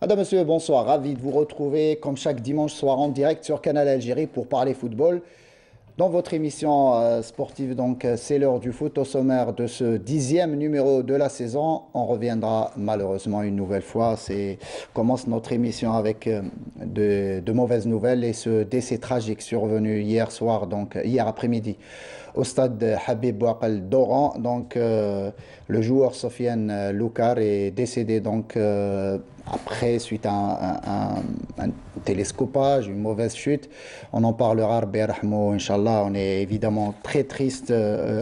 Madame, monsieur, bonsoir. Ravi de vous retrouver comme chaque dimanche soir en direct sur Canal Algérie pour parler football. Dans votre émission sportive, donc, c'est l'heure du foot au sommaire de ce 10e numéro de la saison. On reviendra malheureusement une nouvelle fois. Commence notre émission avec de mauvaises nouvelles et ce décès tragique survenu hier soir, donc hier après-midi, au stade de Habib Bouakkal d'Oran. Donc, le joueur Sofiane Loukar est décédé donc après, suite à un télescopage, une mauvaise chute. On en parlera, Rabbi Rahmo, Inch'Allah. On est évidemment très triste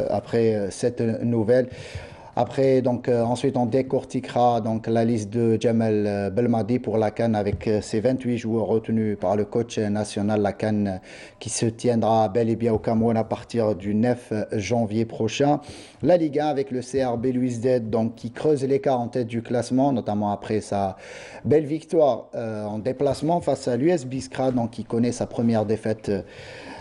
après cette nouvelle. Après, donc, ensuite, on décortiquera donc, la liste de Jamel Belmadi pour la CAN avec ses 28 joueurs retenus par le coach national. La CAN qui se tiendra bel et bien au Cameroun à partir du 9 janvier prochain. La Ligue 1 avec le CRB Louis-Z donc, qui creuse l'écart en tête du classement, notamment après sa belle victoire en déplacement face à l'US Biskra, donc, qui connaît sa première défaite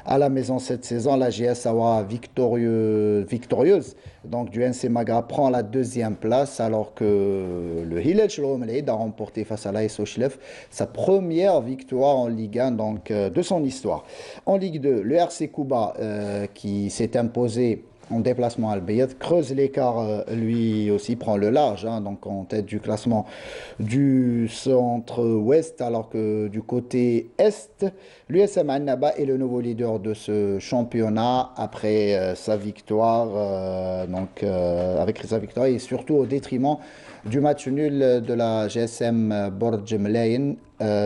à la maison cette saison. La GS Sawa victorieuse donc, du NC Magra prend la deuxième place alors que le Hilal Shloom a remporté face à l'AS Ochlef sa première victoire en Ligue 1 donc, de son histoire. En Ligue 2, le RC Kuba qui s'est imposé en déplacement à Al-Bayad, creuse l'écart, lui aussi prend le large, donc en tête du classement du centre-ouest, alors que du côté est, l'USM Annaba est le nouveau leader de ce championnat après sa victoire, avec sa victoire et surtout au détriment du match nul de la GSM Borj Mlayen,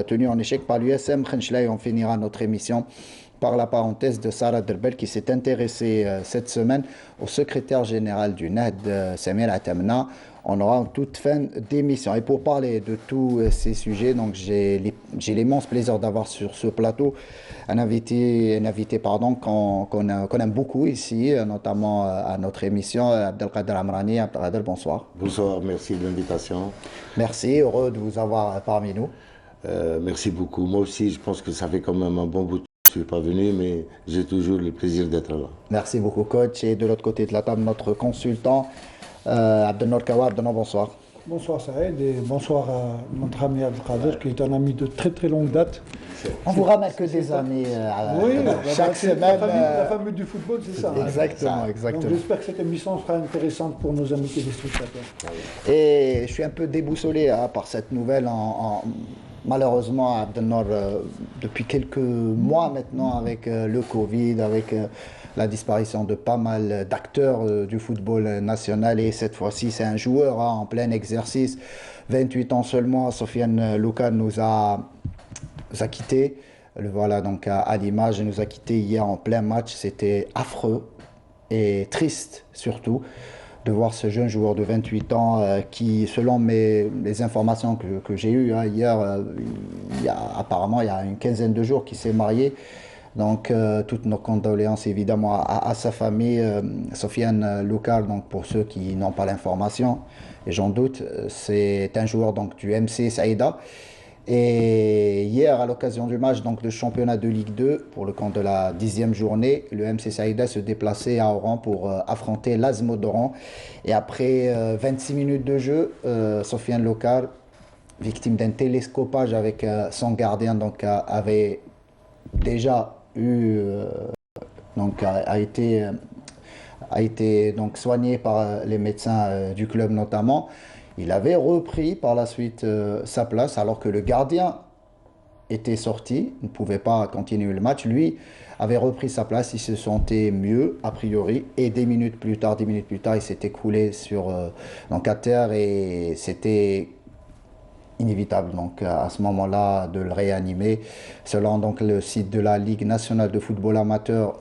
tenu en échec par l'USM Khenchelaï. On finira notre émission par la parenthèse de Sarah Derbel qui s'est intéressée cette semaine au secrétaire général du NAD, Samir Atamna. On aura en toute fin d'émission. Et pour parler de tous ces sujets, donc j'ai l'immense plaisir d'avoir sur ce plateau un invité qu'on aime beaucoup ici, notamment à notre émission, Abdelkader Amrani. Abdelkader, bonsoir. Bonsoir, merci de l'invitation. Merci, heureux de vous avoir parmi nous. Merci beaucoup. Moi aussi, je pense que ça fait quand même un bon bout de je ne suis pas venu, mais j'ai toujours le plaisir d'être là. Merci beaucoup, coach. Et de l'autre côté de la table, notre consultant, Abdelnour Kawa. Abdelnour, bonsoir. Bonsoir Saïd et bonsoir à notre ami Abdelkader qui est un ami de très très longue date. On vous ramène que des amis oui, chaque semaine. La famille du football, c'est ça. Exactement, hein. exactement. Donc j'espère que cette émission sera intéressante pour nos amis téléspectateurs. Et je suis un peu déboussolé par cette nouvelle malheureusement, Abdelnour, depuis quelques mois maintenant, avec le Covid, avec la disparition de pas mal d'acteurs du football national, et cette fois-ci, c'est un joueur en plein exercice, 28 ans seulement, Sofiane Loukar nous a quittés. Le voilà donc à l'image, il nous a quittés hier en plein match. C'était affreux et triste surtout de voir ce jeune joueur de 28 ans qui, selon les informations que j'ai eues hier, apparemment il y a une quinzaine de jours qu'il s'est marié. Donc toutes nos condoléances évidemment à sa famille, Sofiane Loukar, donc pour ceux qui n'ont pas l'information, et j'en doute, c'est un joueur donc, du MC Saïda. Et hier, à l'occasion du match donc, de championnat de Ligue 2, pour le compte de la 10e journée, le MC Saïda se déplaçait à Oran pour affronter l'Azmo d'Oran. Et après 26 minutes de jeu, Sofiane Loukar, victime d'un télescopage avec son gardien, donc, avait déjà eu, a été donc, soigné par les médecins du club notamment. Il avait repris par la suite sa place alors que le gardien était sorti, ne pouvait pas continuer le match. Lui avait repris sa place, il se sentait mieux a priori, et 10 minutes plus tard, il s'est écroulé donc à terre, et c'était inévitable donc à ce moment-là de le réanimer. Selon donc le site de la Ligue nationale de football amateur,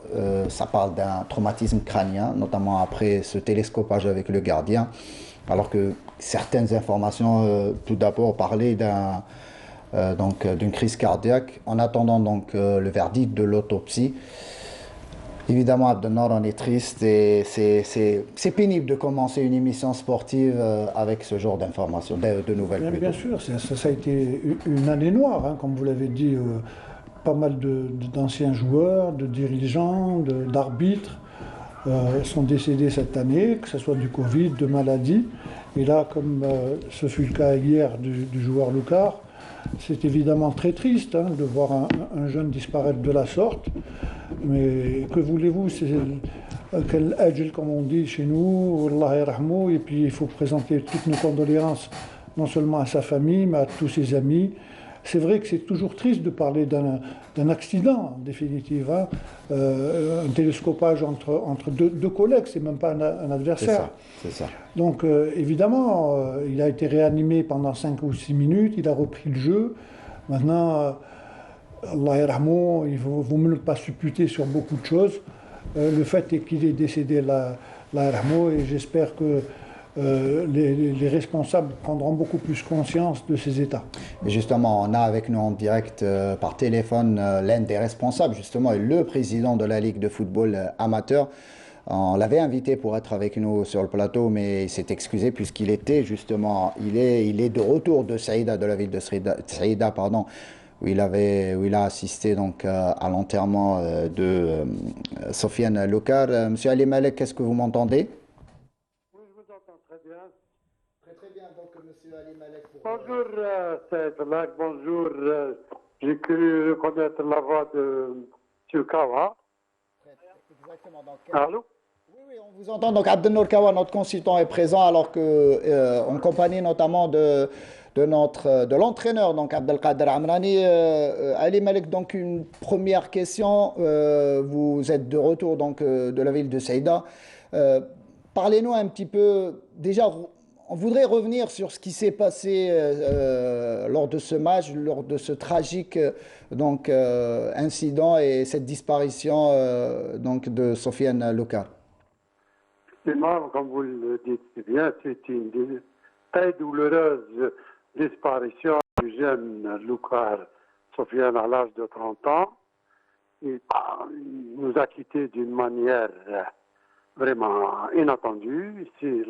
ça parle d'un traumatisme crânien, notamment après ce télescopage avec le gardien, alors que certaines informations tout d'abord parlaient d'une crise cardiaque. En attendant donc le verdict de l'autopsie, évidemment, Abdelnour, on est triste, et c'est pénible de commencer une émission sportive avec ce genre d'informations, de nouvelles. Bien sûr, ça a été une année noire, comme vous l'avez dit. Pas mal d'anciens joueurs, de dirigeants, d'arbitres sont décédés cette année, que ce soit du Covid, de maladies. Et là, comme ce fut le cas hier du joueur Loukar, C'est évidemment très triste hein, de voir un jeune disparaître de la sorte. Mais que voulez-vous, c'est quel ajl, comme on dit chez nous, Allah yarhamou, et puis il faut présenter toutes nos condoléances, non seulement à sa famille, mais à tous ses amis. C'est vrai que c'est toujours triste de parler d'un accident, en définitive. Hein. Un télescopage entre deux collègues, c'est même pas un adversaire. C'est ça. Donc évidemment, il a été réanimé pendant 5 ou 6 minutes, il a repris le jeu. Maintenant, Allah yarhamou, il ne vaut mieux pas supputer sur beaucoup de choses. Le fait est qu'il est décédé, Allah yarhamou, et j'espère que les responsables prendront beaucoup plus conscience de ces états. Et justement, on a avec nous en direct par téléphone l'un des responsables, justement, et le président de la Ligue de football amateur. On l'avait invité pour être avec nous sur le plateau, mais il s'est excusé puisqu'il était justement, il est de retour de Saïda, de la ville de Saïda, pardon, où il a assisté donc à l'enterrement de Sofiane Loukar. Monsieur Ali Malek, est-ce que vous m'entendez? Oui, je vous entends très bien. Très bien, donc Monsieur Ali Malek. Bonjour, Saïd Malek, bonjour. J'ai cru reconnaître la voix de M. Kawa. Exactement. Donc, Allô? oui, on vous entend. Donc Abdelnour Kawa, notre consultant, est présent, alors que en compagnie notamment de l'entraîneur, donc Abdelkader Amrani. Ali Malek, donc une première question. Vous êtes de retour donc de la ville de Saïda. Parlez-nous un petit peu. Déjà, on voudrait revenir sur ce qui s'est passé lors de ce match, lors de ce tragique incident et cette disparition donc de Sofiane Loukar. Effectivement, comme vous le dites si bien, c'est une très douloureuse disparition du jeune Loukar Sofiane à l'âge de 30 ans. Il nous a quittés d'une manière vraiment inattendue. Ici,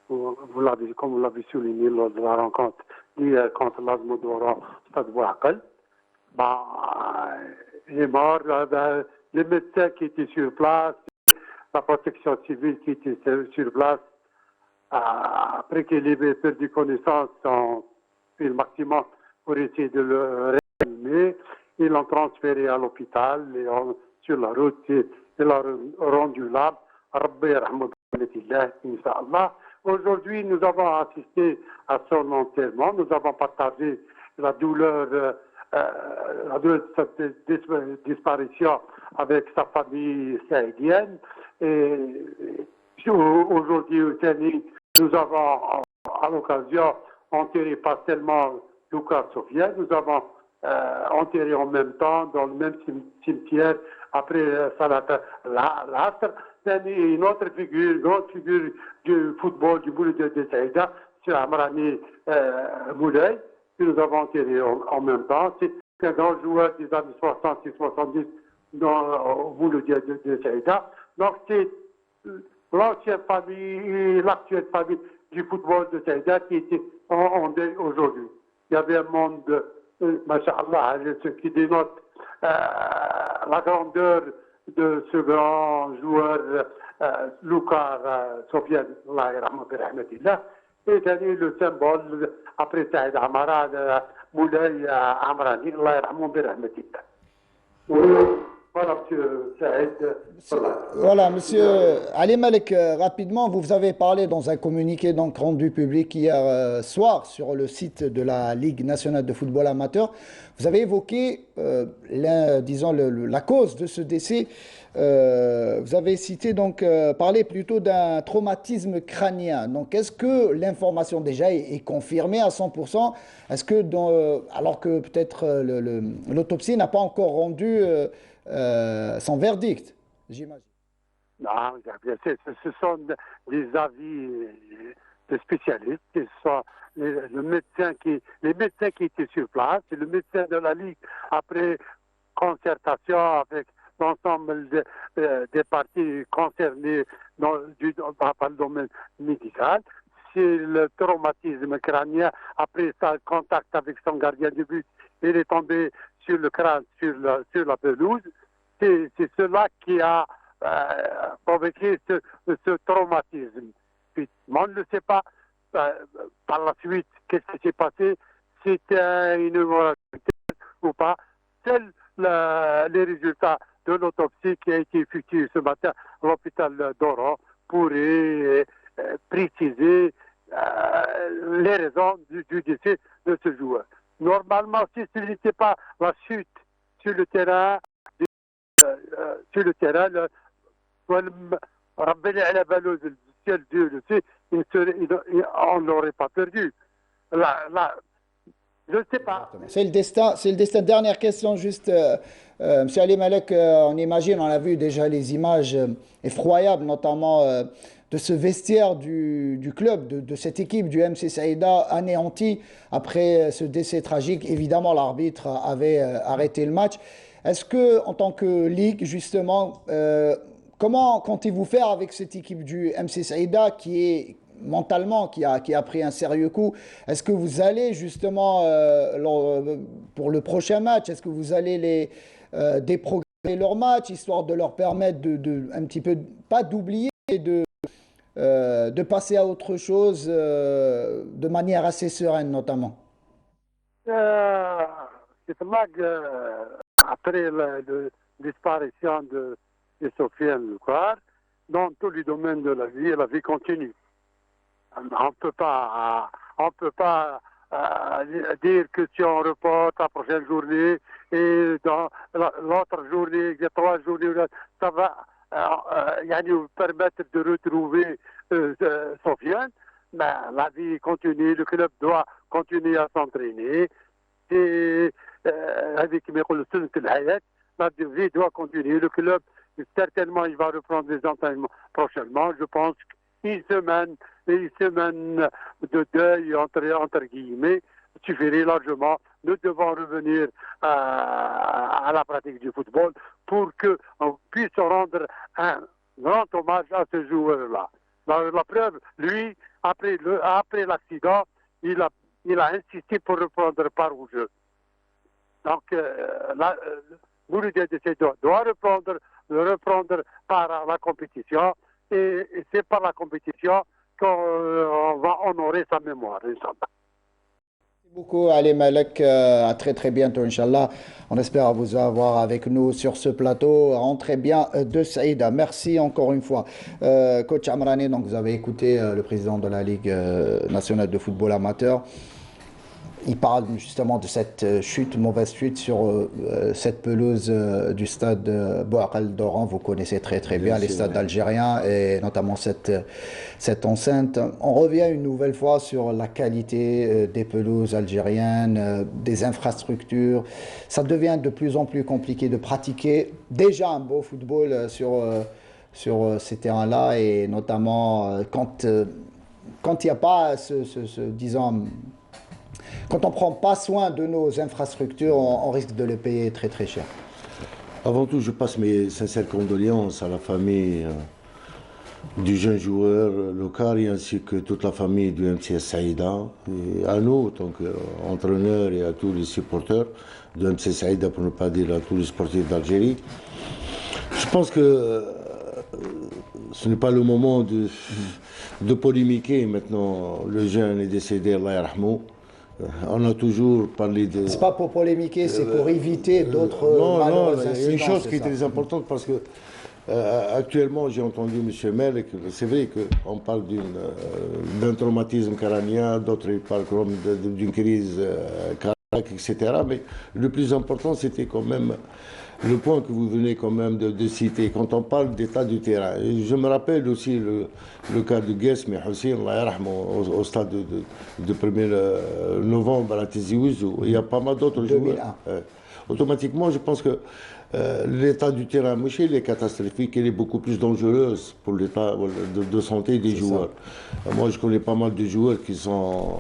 comme vous l'avez souligné lors de la rencontre d'hier contre l'Azmoudora, Stade Bouakal, il est mort. Les médecins qui étaient sur place, la protection civile qui était sur place, après qu'il ait perdu connaissance, ont fait le maximum pour essayer de le réanimer. Ils l'ont transféré à l'hôpital et sur la route, il a rendu l'âme. Aujourd'hui, nous avons assisté à son enterrement. Nous avons partagé la douleur de cette disparition avec sa famille saïdienne. Et aujourd'hui, nous avons à l'occasion enterré pas seulement Loukar Sofiane, nous avons enterré en même temps dans le même cimetière après Salat al-Asr. Une autre figure, une grande figure du football du Boulid de Saïda, c'est Amrani Moulay, que nous avons enterré en même temps. C'est un grand joueur des années 60 et 70 au Boulid de Saïda. Donc c'est l'ancienne famille et l'actuelle famille du football de Saïda qui était en deuil aujourd'hui. Il y avait un monde, masha'Allah, ce qui dénote la grandeur de ce grand joueur Loukar Sofiane, et c'est le symbole après Saïd Amara, Moulay Amrani, voilà, monsieur Saïd. Voilà, monsieur Ali Malek, rapidement, vous avez parlé dans un communiqué donc rendu public hier soir sur le site de la Ligue nationale de football amateur. Vous avez évoqué, la cause de ce décès. Vous avez cité donc, parlé plutôt d'un traumatisme crânien. Donc, est-ce que l'information déjà est confirmée à 100%? Est-ce que, alors que peut-être l'autopsie n'a pas encore rendu son verdict, j'imagine? Non, bien sûr, ce sont des avis de spécialistes, ce sont les médecins qui étaient sur place, et le médecin de la Ligue, après concertation avec l'ensemble des parties concernées par le domaine médical, c'est le traumatisme crânien. Après ça, contact avec son gardien de but, il est tombé sur le crâne, sur la pelouse. C'est cela qui a provoqué ce traumatisme. Puis, on ne le sait pas par la suite qu'est-ce qui s'est passé. c'était une hémorragie ou pas. Seuls les résultats de l'autopsie qui a été effectuée ce matin à l'hôpital d'Oran pourraient préciser les raisons du décès de ce joueur. Normalement, si ce n'était pas la chute sur le terrain, ciel Dieu le sait, on ne l'aurait pas perdu. Je ne sais pas. C'est le destin. C'est le destin. Dernière question, juste, Monsieur Ali Malek, on imagine, on a vu déjà les images effroyables, notamment de ce vestiaire du club, de cette équipe du MC Saïda anéantie après ce décès tragique. Évidemment, l'arbitre avait arrêté le match. Est-ce que, en tant que ligue, justement, comment comptez-vous faire avec cette équipe du MC Saïda qui est mentalement, qui a pris un sérieux coup? Est-ce que vous allez justement, pour le prochain match, est-ce que vous allez déprogrammer leur match, histoire de leur permettre un petit peu, pas d'oublier, mais de passer à autre chose de manière assez sereine, notamment? C'est vrai après la disparition de Sofiane Loukar, dans tous les domaines de la vie continue. On ne peut pas dire que si on reporte la prochaine journée et dans l'autre journée, il y a 3 journées, ça va nous permettre de retrouver Sofiane. Mais la vie continue, le club doit continuer à s'entraîner. Et avec la vie doit continuer. Le club, certainement, il va reprendre les entraînements prochainement. Je pense qu'une semaine de deuil, entre guillemets, suffirait largement. Nous devons revenir à la pratique du football pour qu'on puisse rendre un grand hommage à ce joueur-là. La preuve, lui, après l'accident, il a insisté pour reprendre part au jeu. Donc, Mouloudien doit reprendre part à la compétition et c'est par la compétition qu'on va honorer sa mémoire, Inch'Allah. Merci beaucoup, Ali Malek. À très très bientôt, Inch'Allah. On espère vous avoir avec nous sur ce plateau. Rentrez bien de Saïda. Merci encore une fois. Coach Amrani, donc vous avez écouté le président de la Ligue nationale de football amateur. Il parle justement de cette chute, mauvaise chute sur cette pelouse du stade Bouakal d'Oran. Vous connaissez très très bien les stades algériens et notamment cette enceinte. On revient une nouvelle fois sur la qualité des pelouses algériennes, des infrastructures. Ça devient de plus en plus compliqué de pratiquer déjà un beau football sur ces terrains-là et notamment quand il n'y a pas disons, quand on ne prend pas soin de nos infrastructures, on risque de le payer très très cher. Avant tout, je passe mes sincères condoléances à la famille du jeune joueur Loukari ainsi que toute la famille du MCS Saïda et à nous, en tant qu'entraîneurs et à tous les supporters du MCS Saïda, pour ne pas dire à tous les sportifs d'Algérie. Je pense que ce n'est pas le moment de polémiquer. Maintenant, le jeune est décédé, Allah yarhamou. On a toujours parlé de... C'est pas pour polémiquer, c'est pour éviter d'autres malheureux incidents. Il y a une chose qui est très importante parce que actuellement, j'ai entendu M. Melek, c'est vrai qu'on parle d'un traumatisme crânien, d'autres parlent d'une crise cardiaque, etc. Mais le plus important, c'était quand même le point que vous venez quand même de citer, quand on parle d'état du terrain. Et je me rappelle aussi le cas de Guesmi Hussein, au stade de 1er novembre à Tizi Ouzou. Il y a pas mal d'autres joueurs. Automatiquement, je pense que l'état du terrain, monsieur, il est catastrophique, il est beaucoup plus dangereux pour l'état de santé des joueurs. Moi, je connais pas mal de joueurs qui sont...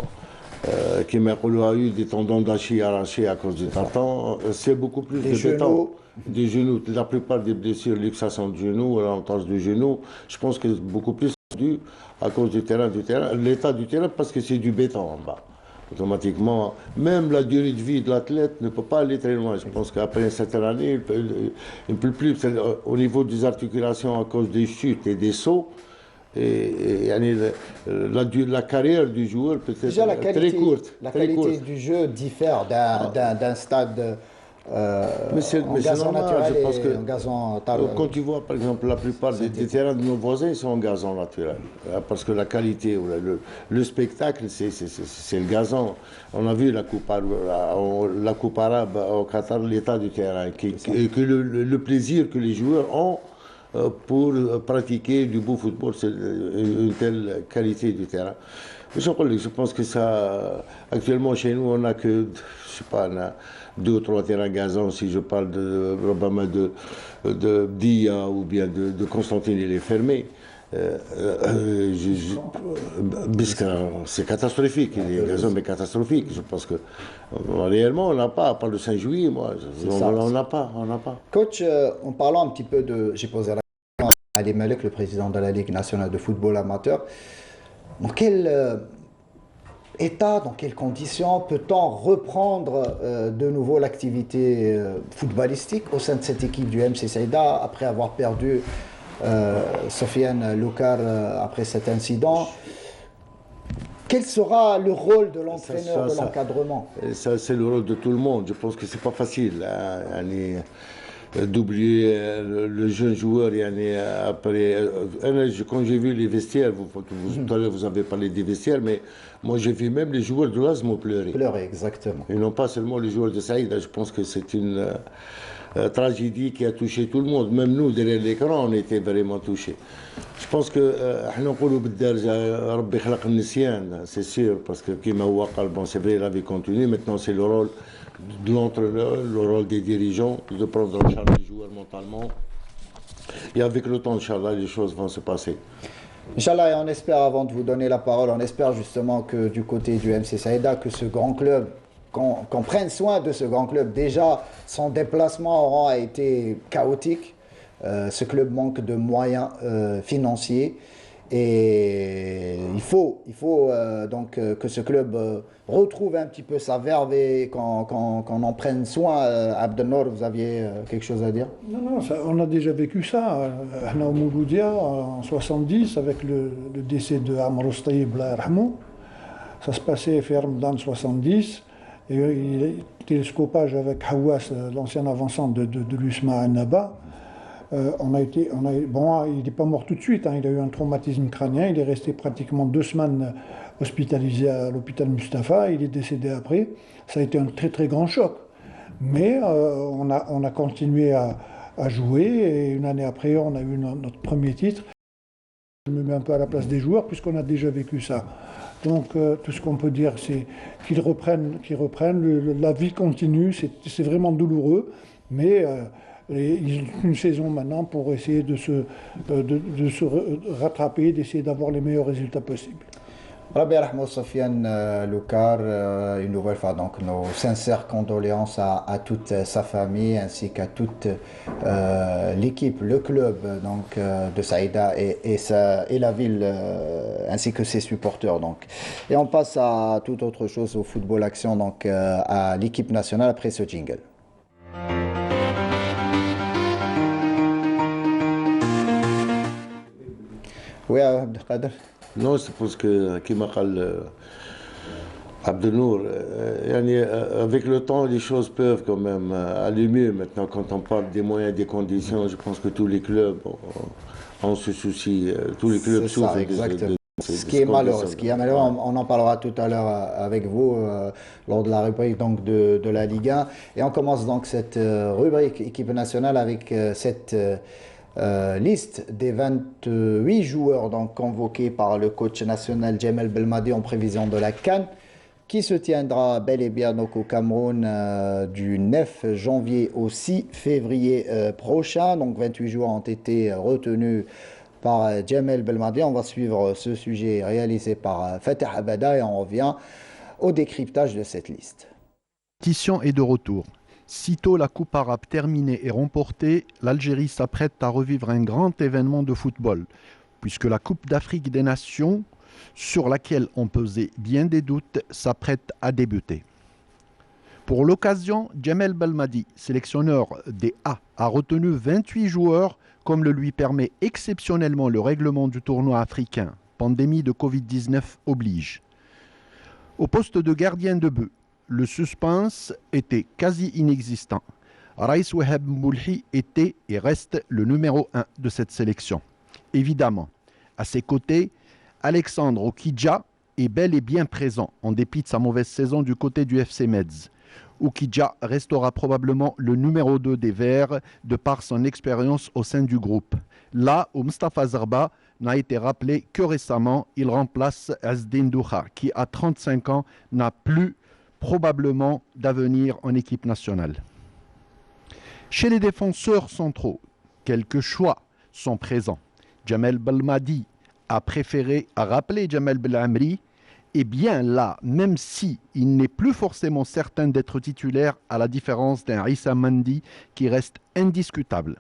qui a eu des tendons d'Achille arrachés à cause du tartan. C'est beaucoup plus de béton. Des genoux. La plupart des blessures, luxation de genoux, l'entorse du genou, je pense que c'est beaucoup plus dû à cause du terrain, l'état du terrain, parce que c'est du béton en bas. Automatiquement, même la durée de vie de l'athlète ne peut pas aller très loin. Je pense qu'après une certaine année, il ne peut plus. Au niveau des articulations, à cause des chutes et des sauts, la carrière du joueur peut être Déjà, très courte. la très qualité courte. du jeu diffère d'un stade en c'est gazon normal, naturel je pense et que en gazon quand tu vois, par exemple, la plupart des terrains de nos voisins, ils sont en gazon naturel. Parce que la qualité, le spectacle, c'est le gazon. On a vu la coupe arabe au Qatar, l'état du terrain, et que le plaisir que les joueurs ont pour pratiquer du beau football, c'est une telle qualité du terrain. Je pense que ça, actuellement chez nous, on n'a que, je sais pas, on a 2 ou 3 terrains gazon, si je parle de Dia ou bien de Constantine, il est fermé. Biskra, c'est catastrophique, les gazons, mais catastrophique. Je pense que réellement, on n'a pas, à part le 5 juillet, moi, on n'a pas. Coach, en parlant un petit peu de... J'ai posé la question à Ali Malek, le président de la Ligue nationale de football amateur. Dans quel état, dans quelles conditions peut-on reprendre de nouveau l'activité footballistique au sein de cette équipe du MC Saïda après avoir perdu Sofiane Loukar après cet incident? Quel sera le rôle de l'entraîneur, de l'encadrement? Ça, c'est le rôle de tout le monde. Je pense que c'est pas facile d'oublier le jeune joueur. Après, quand j'ai vu les vestiaires, tout à l'heure vous avez parlé des vestiaires, mais moi j'ai vu même les joueurs de l'ASMO pleurer. Pleurer, exactement. Et non pas seulement les joueurs de Saïda. Je pense que c'est une tragédie qui a touché tout le monde. Même nous, derrière l'écran, on était vraiment touchés. Je pense que c'est sûr, parce que c'est vrai, la vie continue. Maintenant, c'est le rôle de l'entraîneur, le rôle des dirigeants, de prendre en charge les joueurs mentalement. Et avec le temps, Inch'Allah, les choses vont se passer. Inch'Allah, et on espère, avant de vous donner la parole, on espère justement que du côté du MC Saïda, que ce grand club, qu'on prenne soin de ce grand club. Déjà, son déplacement aura été chaotique. Ce club manque de moyens financiers. Et il faut donc que ce club retrouve un petit peu sa verve et qu'on en prenne soin. Abdelnour, vous aviez quelque chose à dire? Non, on a déjà vécu ça. Hna au Mouloudia, en 70, avec le décès de Amr Stayib, ça se passait ferme dans 70. Et il était télescopage avec Hawass, l'ancien avançant de l'USMA à Naba. Bon, il n'est pas mort tout de suite, hein, il a eu un traumatisme crânien, il est resté pratiquement 2 semaines hospitalisé à l'hôpital Mustapha, il est décédé après. Ça a été un très très grand choc. Mais on a continué à jouer et une année après, on a eu notre premier titre. Je me mets un peu à la place des joueurs puisqu'on a déjà vécu ça. Donc tout ce qu'on peut dire, c'est qu'ils reprennent, la vie continue, c'est vraiment douloureux, mais ils ont une saison maintenant pour essayer de se rattraper, d'essayer d'avoir les meilleurs résultats possibles. Rabbi Rahmou Sofiane Loukar, une nouvelle fois, donc nos sincères condoléances à toute sa famille ainsi qu'à toute l'équipe, le club donc, de Saïda et la ville ainsi que ses supporters. Donc. Et on passe à toute autre chose, au football action, donc à l'équipe nationale après ce jingle. Oui, Abdelkader. Non, c'est parce que, Kima Khal Abdelnour, avec le temps, les choses peuvent quand même aller mieux. Maintenant, quand on parle des moyens, des conditions, je pense que tous les clubs ont ce souci. Tous les clubs souffrent. Exactement. Ce qui est malheureux, on en parlera tout à l'heure avec vous lors de la rubrique donc, de la Ligue 1. Et on commence donc cette rubrique équipe nationale avec cette liste des 28 joueurs donc, convoqués par le coach national Djamel Belmadi en prévision de la CAN qui se tiendra bel et bien donc, au Cameroun du 9 janvier au 6 février prochain. Donc 28 joueurs ont été retenus par Djamel Belmadi. On va suivre ce sujet réalisé par Fatih Abada et on revient au décryptage de cette liste. Compétition est de retour. Sitôt la Coupe arabe terminée et remportée, l'Algérie s'apprête à revivre un grand événement de football, puisque la Coupe d'Afrique des Nations, sur laquelle on pesait bien des doutes, s'apprête à débuter. Pour l'occasion, Djamel Belmadi, sélectionneur des A, a retenu 28 joueurs comme le lui permet exceptionnellement le règlement du tournoi africain. Pandémie de Covid-19 oblige. Au poste de gardien de but, le suspense était quasi inexistant. Raïs Wahab Mboulhi était et reste le numéro 1 de cette sélection. Évidemment, à ses côtés, Alexandre Oukidja est bel et bien présent en dépit de sa mauvaise saison du côté du FC Metz. Oukidja restera probablement le numéro 2 des Verts de par son expérience au sein du groupe. Là où Mustafa Zarba n'a été rappelé que récemment, il remplace Azdin Douha qui à 35 ans n'a plus probablement d'avenir en équipe nationale. Chez les défenseurs centraux, quelques choix sont présents. Jamel Belmadi a préféré rappeler Jamel Belamri. Et bien là, même si il n'est plus forcément certain d'être titulaire, à la différence d'un Issa Mandi qui reste indiscutable.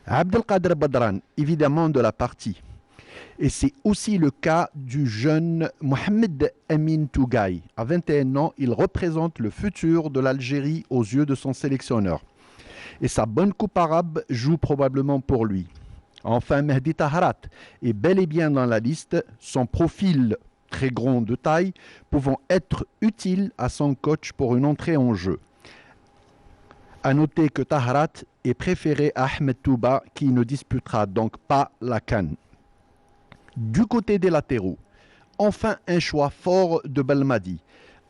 Abdelkader Badran, évidemment de la partie. Et c'est aussi le cas du jeune Mohamed Amin Tougaï. À 21 ans, il représente le futur de l'Algérie aux yeux de son sélectionneur. Et sa bonne coupe arabe joue probablement pour lui. Enfin, Mehdi Taharat est bel et bien dans la liste. Son profil très grand de taille, pouvant être utile à son coach pour une entrée en jeu. A noter que Taharat est préféré à Ahmed Touba qui ne disputera donc pas la CAN. Du côté des latéraux, enfin un choix fort de Belmadi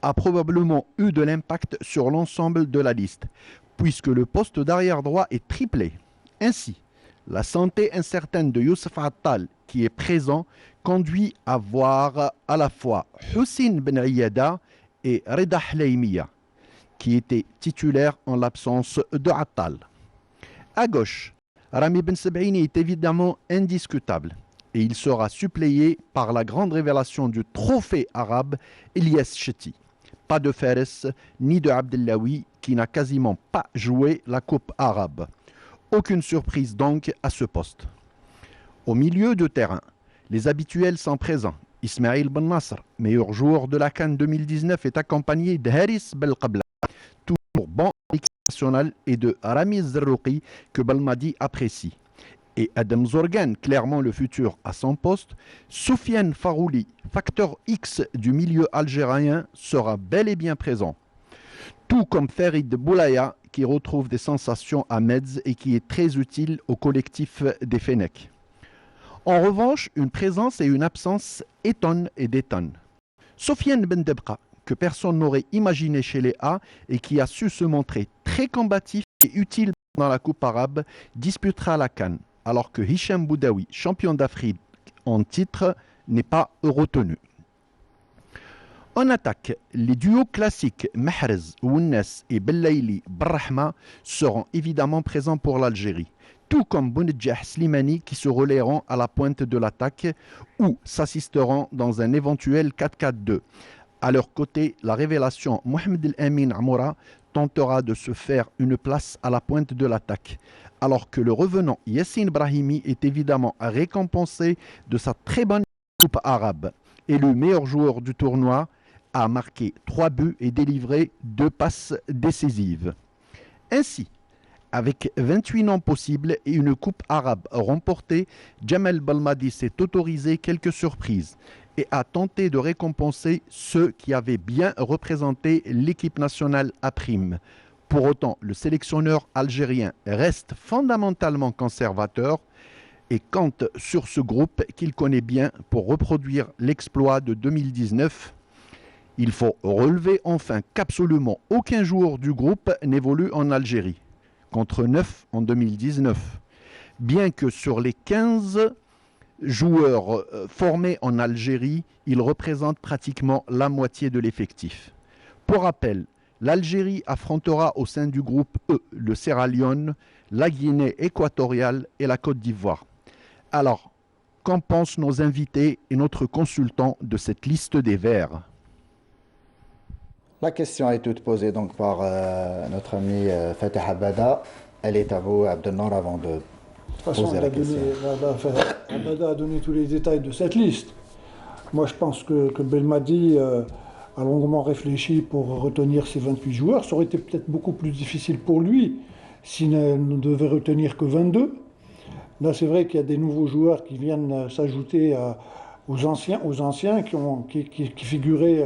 a probablement eu de l'impact sur l'ensemble de la liste, puisque le poste d'arrière droit est triplé. Ainsi, la santé incertaine de Youssef Attal, qui est présent, conduit à voir à la fois Houssine Ben Iyada et Reda Hleimia, qui étaient titulaires en l'absence de Attal. À gauche, Rami Ben Sebaini est évidemment indiscutable et il sera suppléé par la grande révélation du trophée arabe, Elias Chetti. Pas de Fares ni de Abdellaoui qui n'a quasiment pas joué la Coupe arabe. Aucune surprise donc à ce poste. Au milieu de terrain, les habituels sont présents. Ismail Ben Nasr, meilleur joueur de la CAN 2019, est accompagné de Haris Belqabla, toujours bon en équipe nationale, et de Ramiz Zerrouki, que Belmadi apprécie. Et Adam Zorgan, clairement le futur à son poste. Soufiane Farouli, facteur X du milieu algérien, sera bel et bien présent. Tout comme Farid Boulaya, qui retrouve des sensations à Metz et qui est très utile au collectif des Fennecs. En revanche, une présence et une absence étonnent et détonnent. Sofiane Ben Debra, que personne n'aurait imaginé chez les A et qui a su se montrer très combatif et utile dans la Coupe arabe, disputera la CAN, alors que Hicham Boudaoui, champion d'Afrique en titre, n'est pas retenu. En attaque, les duos classiques Mahrez, Ounes et Bellaili Brahma seront évidemment présents pour l'Algérie, tout comme Bounedjah Slimani qui se relayeront à la pointe de l'attaque ou s'assisteront dans un éventuel 4-4-2. À leur côté, la révélation Mohamed El Amin Amoura tentera de se faire une place à la pointe de l'attaque, alors que le revenant Yassine Brahimi est évidemment récompensé de sa très bonne coupe arabe. Élu meilleur joueur du tournoi, a marqué 3 buts et délivré 2 passes décisives. Ainsi, avec 28 noms possibles et une coupe arabe remportée, Jamel Belmadi s'est autorisé quelques surprises et a tenté de récompenser ceux qui avaient bien représenté l'équipe nationale à prime. Pour autant, le sélectionneur algérien reste fondamentalement conservateur et compte sur ce groupe qu'il connaît bien pour reproduire l'exploit de 2019. Il faut relever enfin qu'absolument aucun joueur du groupe n'évolue en Algérie, contre 9 en 2019. Bien que sur les 15 joueurs formés en Algérie, ils représentent pratiquement la moitié de l'effectif. Pour rappel, l'Algérie affrontera au sein du groupe E le Sierra Leone, la Guinée équatoriale et la Côte d'Ivoire. Alors, qu'en pensent nos invités et notre consultant de cette liste des Verts ? La question est toute posée donc par notre ami Fatih Abada. Elle est à vous, Abdelnour, avant de poser la question. Abada a donné tous les détails de cette liste. Moi, je pense que Belmadi a longuement réfléchi pour retenir ses 28 joueurs. Ça aurait été peut-être beaucoup plus difficile pour lui s'il ne devait retenir que 22. Là, c'est vrai qu'il y a des nouveaux joueurs qui viennent s'ajouter aux anciens qui figuraient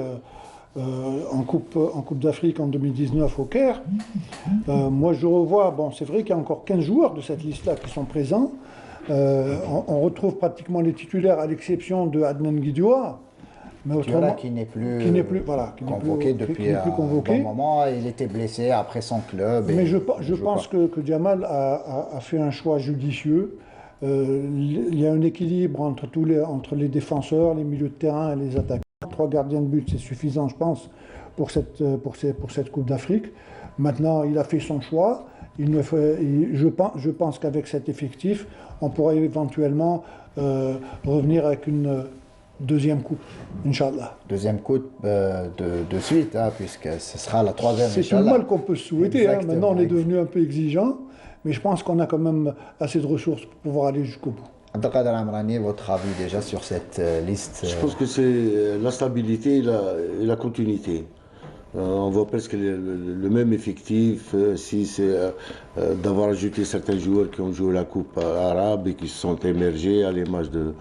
en Coupe d'Afrique en 2019 au Caire. Moi, je revois, bon, c'est vrai qu'il y a encore 15 joueurs de cette liste-là qui sont présents. On retrouve pratiquement les titulaires à l'exception de Adnan Guidoua. Mais autrement, Qui n'est plus, voilà, convoqué qui depuis n'est plus convoqué. un bon moment. Il était blessé après son club. Mais je pense que Jamal a fait un choix judicieux. Il y a un équilibre entre les défenseurs, les milieux de terrain et les attaquants. 3 gardiens de but, c'est suffisant, je pense, pour cette Coupe d'Afrique. Maintenant, il a fait son choix. Je pense qu'avec cet effectif, on pourra éventuellement revenir avec une deuxième coupe, Inch'Allah. Deuxième coupe de suite, hein, puisque ce sera la troisième. C'est tout le mal qu'on peut se souhaiter. Hein. Maintenant, on est devenu un peu exigeant, mais je pense qu'on a quand même assez de ressources pour pouvoir aller jusqu'au bout. Abdelkader Amrani, votre avis déjà sur cette liste? Je pense que c'est la stabilité et la continuité. On voit presque le même effectif, si c'est d'avoir ajouté certains joueurs qui ont joué la Coupe arabe et qui se sont émergés à l'image de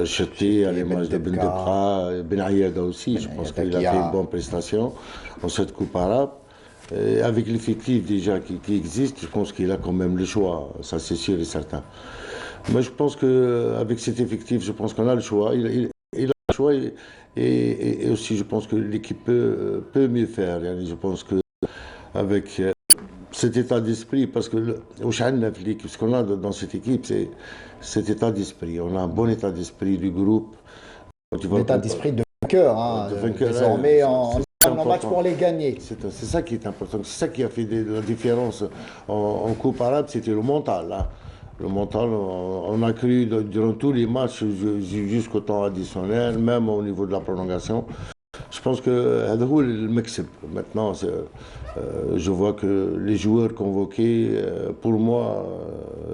Chati, à l'image de Ben Debra, Ben Ayada aussi. Je pense qu'il a fait une bonne prestation en cette Coupe arabe. Et avec l'effectif déjà qui existe, je pense qu'il a quand même le choix, ça c'est sûr et certain. Moi je pense qu'avec cet effectif, je pense qu'on a le choix. Il a le choix et aussi je pense que l'équipe peut mieux faire. Je pense qu'avec cet état d'esprit, parce que ce qu'on a dans cette équipe, c'est cet état d'esprit. On a un bon état d'esprit du groupe. L'état d'esprit de vainqueur, hein, désormais on a nos matchs pour les gagner. C'est ça qui est important, c'est ça qui a fait la différence en Coupe arabe, c'était le mental. Hein. Le mental, on a cru durant tous les matchs jusqu'au temps additionnel, même au niveau de la prolongation. Je pense que le Mexique, maintenant, je vois que les joueurs convoqués, pour moi,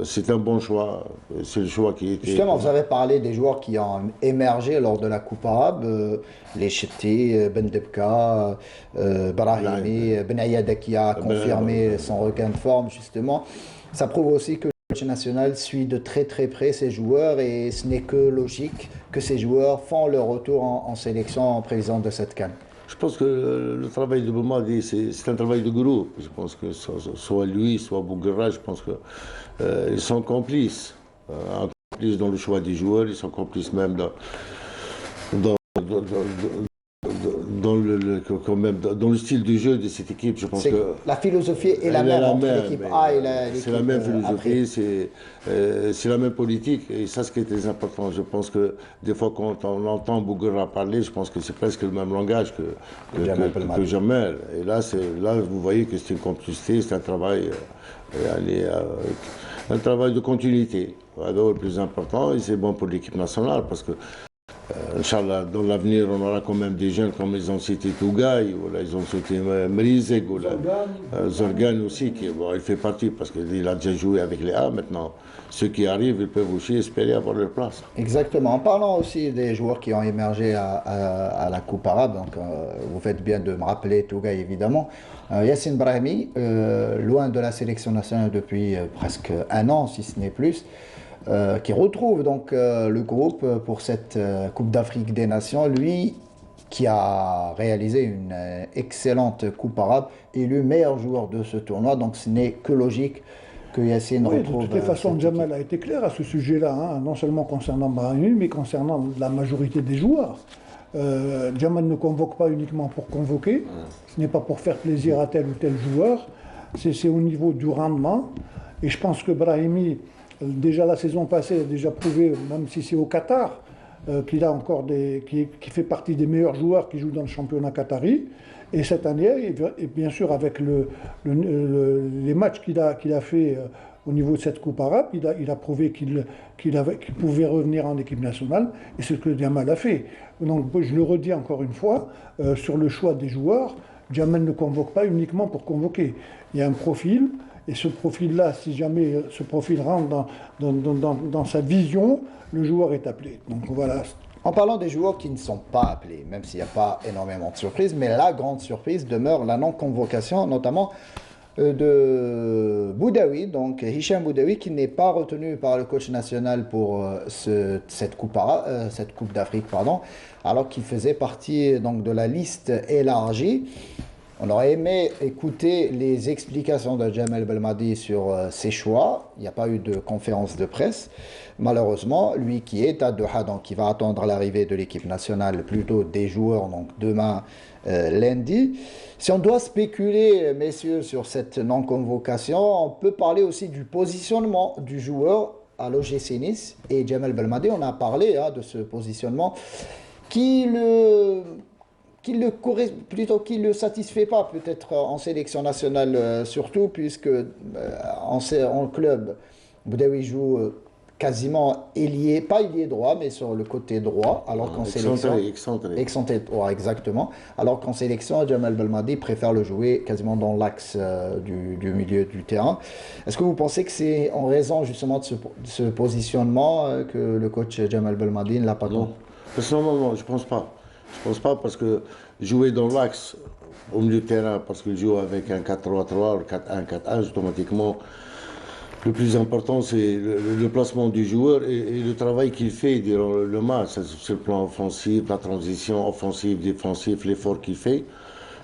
c'est un bon choix. C'est le choix qui était. Justement, vous avez parlé des joueurs qui ont émergé lors de la Coupe arabe, les Cheti, Ben Debka, Brahimi, Ben Ayada qui a confirmé son regain de forme, justement. Ça prouve aussi que le coach national suit de très très près ces joueurs et ce n'est que logique que ces joueurs font leur retour en sélection en prévision de cette CAN. Je pense que le travail de Boumadi, c'est un travail de groupe. Je pense que soit lui, soit Bouguera, je pense qu'ils sont complices. Complices dans le choix des joueurs, ils sont complices même dans le style de jeu de cette équipe. Je pense que la philosophie est la même entre l'équipe A et l'équipe. C'est la même philosophie, c'est la même politique, et ça, ce qui est très important. Je pense que des fois, quand on entend Bouguera parler, je pense que c'est presque le même langage que Jamel. Et là, vous voyez que c'est une complicité, c'est un travail de continuité. Le plus important, et c'est bon pour l'équipe nationale, parce que Inch'Allah, dans l'avenir, on aura quand même des jeunes comme ils ont cité Tougaï, ou là, ils ont cité Mrizeg, ou Zorgan aussi, il fait partie parce qu'il a déjà joué avec les A maintenant. Ceux qui arrivent, ils peuvent aussi espérer avoir leur place. Exactement. En parlant aussi des joueurs qui ont émergé à la Coupe arabe, donc, vous faites bien de me rappeler Tougaï évidemment. Yassine Brahimi, loin de la sélection nationale depuis presque un an, si ce n'est plus. Qui retrouve donc le groupe pour cette Coupe d'Afrique des Nations, lui qui a réalisé une excellente Coupe arabe, élu meilleur joueur de ce tournoi, donc ce n'est que logique que Yassine retrouve. De toutes les façons, Jamal a été clair à ce sujet-là, hein, non seulement concernant Brahimi, mais concernant la majorité des joueurs. Jamal ne convoque pas uniquement pour convoquer, ce n'est pas pour faire plaisir à tel ou tel joueur, c'est au niveau du rendement, et je pense que Brahimi, déjà la saison passée, a déjà prouvé, même si c'est au Qatar, qu'il a encore qui fait partie des meilleurs joueurs qui jouent dans le championnat qatari. Et cette année, et bien sûr avec les matchs qu'il a fait au niveau de cette Coupe arabe, il a prouvé qu'il pouvait revenir en équipe nationale, et c'est ce que Jamal a fait. Donc je le redis encore une fois, sur le choix des joueurs, Jamal ne convoque pas uniquement pour convoquer. Il y a un profil. Et ce profil-là, si jamais ce profil rentre dans sa vision, le joueur est appelé. Donc voilà. En parlant des joueurs qui ne sont pas appelés, même s'il n'y a pas énormément de surprises, mais la grande surprise demeure la non-convocation, notamment de Boudaoui, donc Hicham Boudaoui, qui n'est pas retenu par le coach national pour cette coupe d'Afrique, pardon, alors qu'il faisait partie donc de la liste élargie. On aurait aimé écouter les explications de Jamel Belmadi sur ses choix. Il n'y a pas eu de conférence de presse. Malheureusement, lui qui est à Doha, donc qui va attendre l'arrivée de l'équipe nationale, plutôt des joueurs, donc demain, lundi. Si on doit spéculer, messieurs, sur cette non-convocation, on peut parler aussi du positionnement du joueur à l'OGC Nice. Et Jamel Belmadi, on a parlé de ce positionnement qui le satisfait pas peut-être en sélection nationale surtout puisque en club Boudaoui joue quasiment ailier, pas ailier droit mais sur le côté droit alors qu'en sélection excentré, exactement, alors qu'en sélection Jamel Belmadi préfère le jouer quasiment dans l'axe du milieu du terrain. Est-ce que vous pensez que c'est en raison justement de ce positionnement que le coach Jamel Belmadi ne l'a pas non. Personnellement non, je pense pas. Je pense pas parce que jouer dans l'axe au milieu de terrain, parce qu'il joue avec un 4-3-3 ou 4-1-4-1, automatiquement, le plus important c'est le placement du joueur et le travail qu'il fait durant le match, sur le plan offensif, la transition offensive, défensive, l'effort qu'il fait.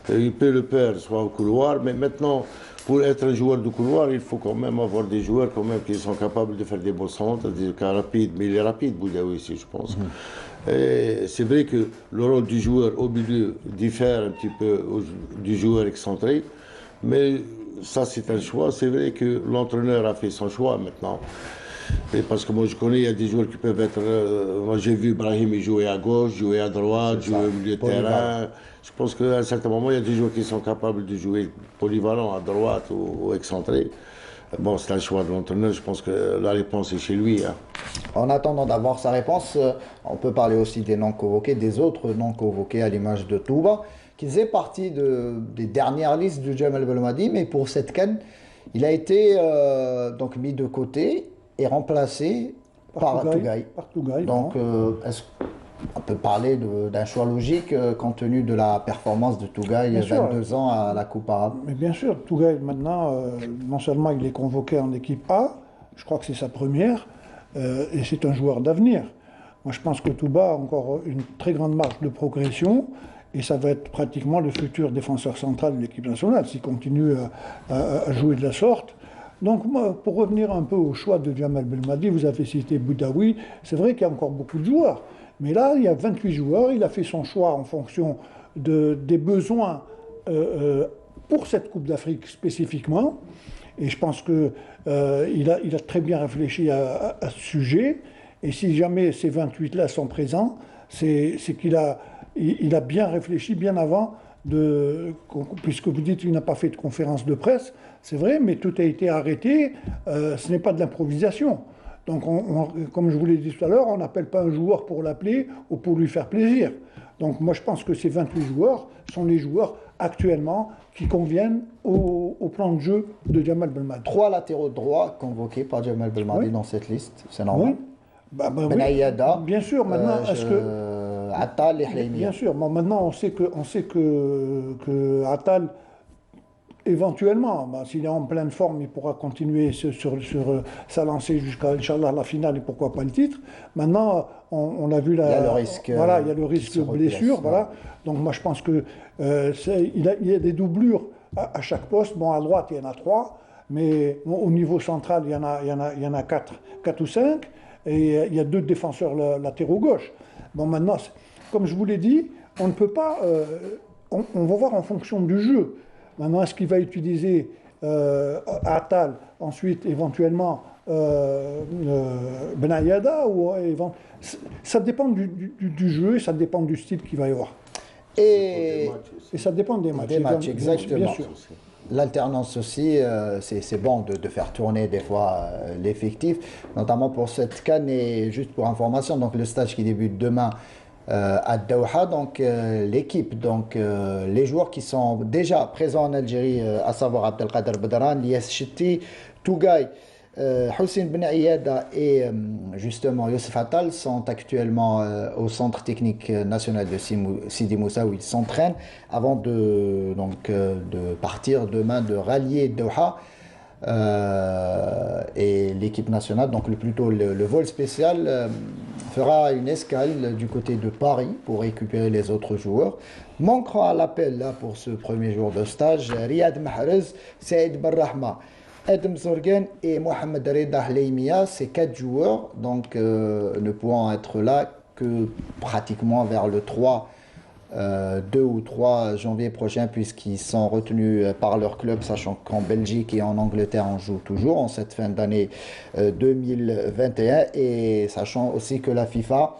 Il peut le perdre soit au couloir, mais maintenant, pour être un joueur de couloir, il faut quand même avoir des joueurs quand même qui sont capables de faire des beaux centres, des cas rapides, mais il est rapide, Boudaoui aussi, je pense. C'est vrai que le rôle du joueur au milieu diffère un petit peu du joueur excentré, mais ça c'est un choix. C'est vrai que l'entraîneur a fait son choix maintenant. Et parce que moi je connais, il y a des joueurs qui peuvent être... moi j'ai vu Brahim jouer à gauche, jouer à droite, jouer au milieu de terrain. Je pense qu'à un certain moment, il y a des joueurs qui sont capables de jouer polyvalent à droite ou excentré. Bon, c'est un choix de l'entraîneur, je pense que la réponse est chez lui. En attendant d'avoir sa réponse, on peut parler aussi des non-convoqués, des autres non-convoqués à l'image de Touba, qui faisait partie des dernières listes du Jamel Belmadi, mais pour cette CAN, il a été donc mis de côté et remplacé par Tougaï. Donc, on peut parler d'un choix logique compte tenu de la performance de Tougaï, 22 ans à la Coupe arabe. Mais bien sûr, Tougaï maintenant, non seulement il est convoqué en équipe A, je crois que c'est sa première, et c'est un joueur d'avenir. Moi je pense que Touba a encore une très grande marge de progression, et ça va être pratiquement le futur défenseur central de l'équipe nationale, s'il continue à jouer de la sorte. Donc, moi, pour revenir un peu au choix de Jamel Belmadi, vous avez cité Boudaoui, c'est vrai qu'il y a encore beaucoup de joueurs. Mais là, il y a 28 joueurs, il a fait son choix en fonction des besoins pour cette Coupe d'Afrique spécifiquement. Et je pense qu'il a très bien réfléchi à ce sujet. Et si jamais ces 28-là sont présents, c'est qu'il a bien réfléchi bien avant, puisque vous dites qu'il n'a pas fait de conférence de presse. C'est vrai, mais tout a été arrêté. Ce n'est pas de l'improvisation. Donc, comme je vous l'ai dit tout à l'heure, on n'appelle pas un joueur pour l'appeler ou pour lui faire plaisir. Donc, moi, je pense que ces 28 joueurs sont les joueurs actuellement qui conviennent au plan de jeu de Jamel Belmadi. 3 latéraux droits convoqués par Jamel Belmadi dans cette liste, c'est normal. Oui. Benaïada, bien sûr, maintenant, est-ce que... Attal et Hlaimi. Bien sûr, bon, maintenant, on sait que Attal... Éventuellement, s'il est en pleine forme, il pourra continuer sur sa lancée jusqu'à, Inch'Allah, la finale et pourquoi pas le titre. Maintenant, on a vu il y a le risque, voilà, il y a le risque de blessure. Voilà. Donc moi, je pense qu'il y a des doublures à chaque poste. Bon, à droite, il y en a 3, mais au niveau central, il y en a 4 ou 5, et il y a 2 défenseurs latéraux gauche. Bon, maintenant, comme je vous l'ai dit, on ne peut pas... on va voir en fonction du jeu. Maintenant, est-ce qu'il va utiliser Attal, ensuite éventuellement Benaïada ça dépend du jeu et ça dépend du style qu'il va y avoir. Et ça dépend des matchs. Des matchs, exactement. Bien sûr. L'alternance aussi, c'est bon de faire tourner des fois l'effectif, notamment pour cette CAN. Et juste pour information, donc le stage qui débute demain à Doha, donc l'équipe, donc les joueurs qui sont déjà présents en Algérie, à savoir Abdelkader Bedran, Lies Chitti, Tougaï, Houssine Ben Aïada et justement Youssef Attal sont actuellement au centre technique national de Sidi Moussa où ils s'entraînent avant de partir demain, de rallier Doha. Et l'équipe nationale, donc plutôt le vol spécial, fera une escale du côté de Paris pour récupérer les autres joueurs. Manqueront à l'appel là pour ce premier jour de stage Riyad Mahrez, Saïd Barrahma, Adam Zorgen et Mohamed Reda Hleimia, ces 4 joueurs donc ne pourront être là que pratiquement vers le 2 ou 3 janvier prochain puisqu'ils sont retenus par leur club, sachant qu'en Belgique et en Angleterre on joue toujours en cette fin d'année 2021 et sachant aussi que la FIFA,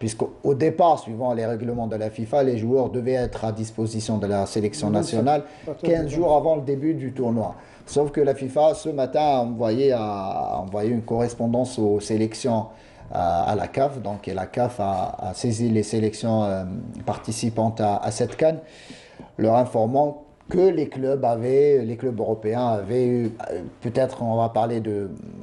puisqu'au départ, suivant les règlements de la FIFA, les joueurs devaient être à disposition de la sélection nationale 15 jours avant le début du tournoi. Sauf que la FIFA, ce matin, a envoyé une correspondance aux sélections à la CAF, donc et la CAF a saisi les sélections participantes à cette CAN, leur informant que les clubs européens avaient eu, peut-être on va parler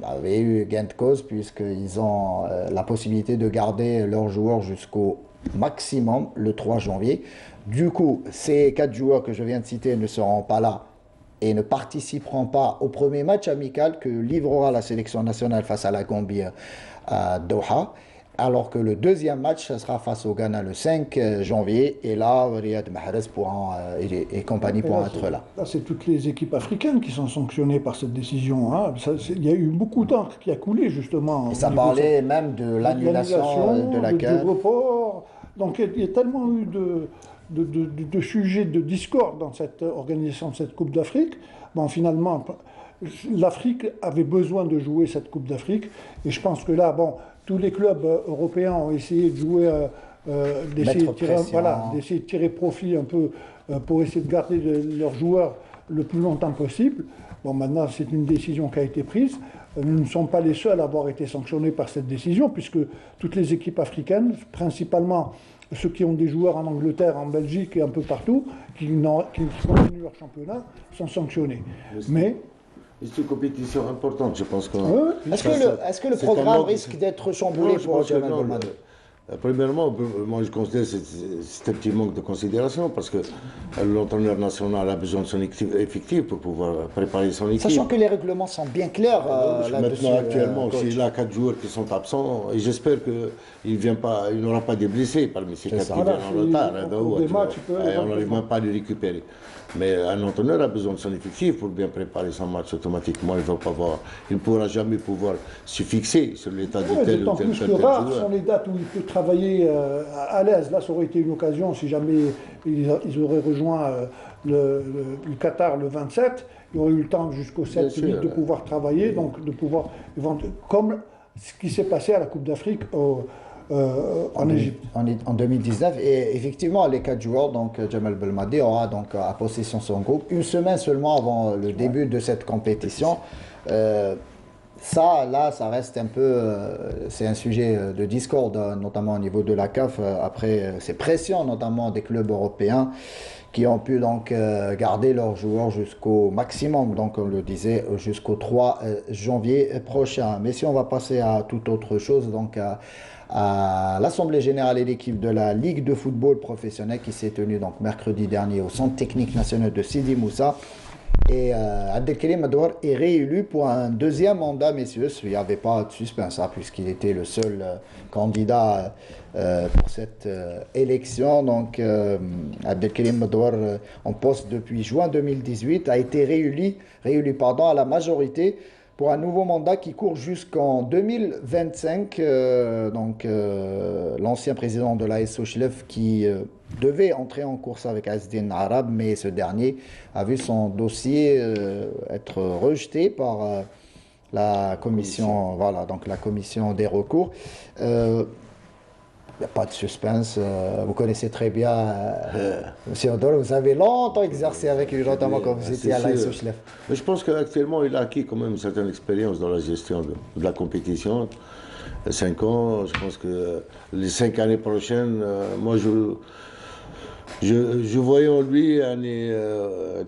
avaient eu gain de cause puisqu'ils ont la possibilité de garder leurs joueurs jusqu'au maximum le 3 janvier. Du coup, ces 4 joueurs que je viens de citer ne seront pas là et ne participeront pas au premier match amical que livrera la sélection nationale face à la Gambie à Doha, alors que le deuxième match sera face au Ghana le 5 janvier, et là, Riyad Mahrez et compagnie pourront être là. Là, c'est toutes les équipes africaines qui sont sanctionnées par cette décision. Hein. Il y a eu beaucoup d'encre qui a coulé, justement. Et ça parlait même de l'annulation de la CAN. Du report. Donc, il y a tellement eu de sujets de discorde dans cette organisation de cette Coupe d'Afrique. Bon, finalement, l'Afrique avait besoin de jouer cette Coupe d'Afrique, et je pense que là, bon, tous les clubs européens ont essayé de jouer, d'essayer de tirer profit un peu pour essayer de garder leurs joueurs le plus longtemps possible. Bon, maintenant, c'est une décision qui a été prise. Nous ne sommes pas les seuls à avoir été sanctionnés par cette décision, puisque toutes les équipes africaines, principalement ceux qui ont des joueurs en Angleterre, en Belgique et un peu partout, qui continuent leur championnat, sont sanctionnés. Mais c'est une compétition importante, je pense. Est-ce que le programme risque d'être chamboulé pour Jamal Belmadi? Premièrement, moi je considère que c'est un petit manque de considération parce que l'entraîneur national a besoin de son effectif pour pouvoir préparer son équipe. Sachant que les règlements sont bien clairs là-dessus. Maintenant, actuellement, s'il a 4 joueurs qui sont absents, et j'espère qu'il n'aura pas de blessés parmi ces 4 qui viennent en retard. On n'arrive même pas à les récupérer. Mais un entraîneur a besoin de son effectif pour bien préparer son match automatiquement. Il ne pourra jamais se fixer sur l'état de tel ou tel joueur. Rares sont les dates où il peut travailler à l'aise. Là, ça aurait été une occasion, si jamais ils auraient rejoint le Qatar le 27, il aurait eu le temps jusqu'au 7-8 de pouvoir travailler, donc de pouvoir, comme ce qui s'est passé à la Coupe d'Afrique en Égypte. En 2019, et effectivement, les 4 joueurs, donc Jamal Belmadi aura donc à possession son groupe une semaine seulement avant le début de cette compétition. Ça reste un peu, c'est un sujet de discorde, notamment au niveau de la CAF, après ces pressions, notamment des clubs européens, qui ont pu donc garder leurs joueurs jusqu'au maximum, donc on le disait, jusqu'au 3 janvier prochain. Mais si on va passer à toute autre chose, donc à l'Assemblée Générale et l'équipe de la Ligue de football professionnel qui s'est tenue donc mercredi dernier au Centre technique national de Sidi Moussa. Et Abdelkarim Adour est réélu pour un deuxième mandat, messieurs. Il n'y avait pas de suspense, puisqu'il était le seul candidat pour cette élection. Donc, Abdelkarim Adour, en poste depuis juin 2018, a été réélu à la majorité pour un nouveau mandat qui court jusqu'en 2025. L'ancien président de l'AS Sochlef qui devait entrer en course avec Azdin Arab, mais ce dernier a vu son dossier être rejeté par la commission, la commission des recours. Il n'y a pas de suspense. Vous connaissez très bien M. Odor. Vous avez longtemps exercé avec lui, notamment quand vous étiez à l'AS Sochlef. Mais je pense qu'actuellement, il a acquis quand même une certaine expérience dans la gestion de la compétition. 5 ans, je pense que les 5 années prochaines, moi Je voyais en lui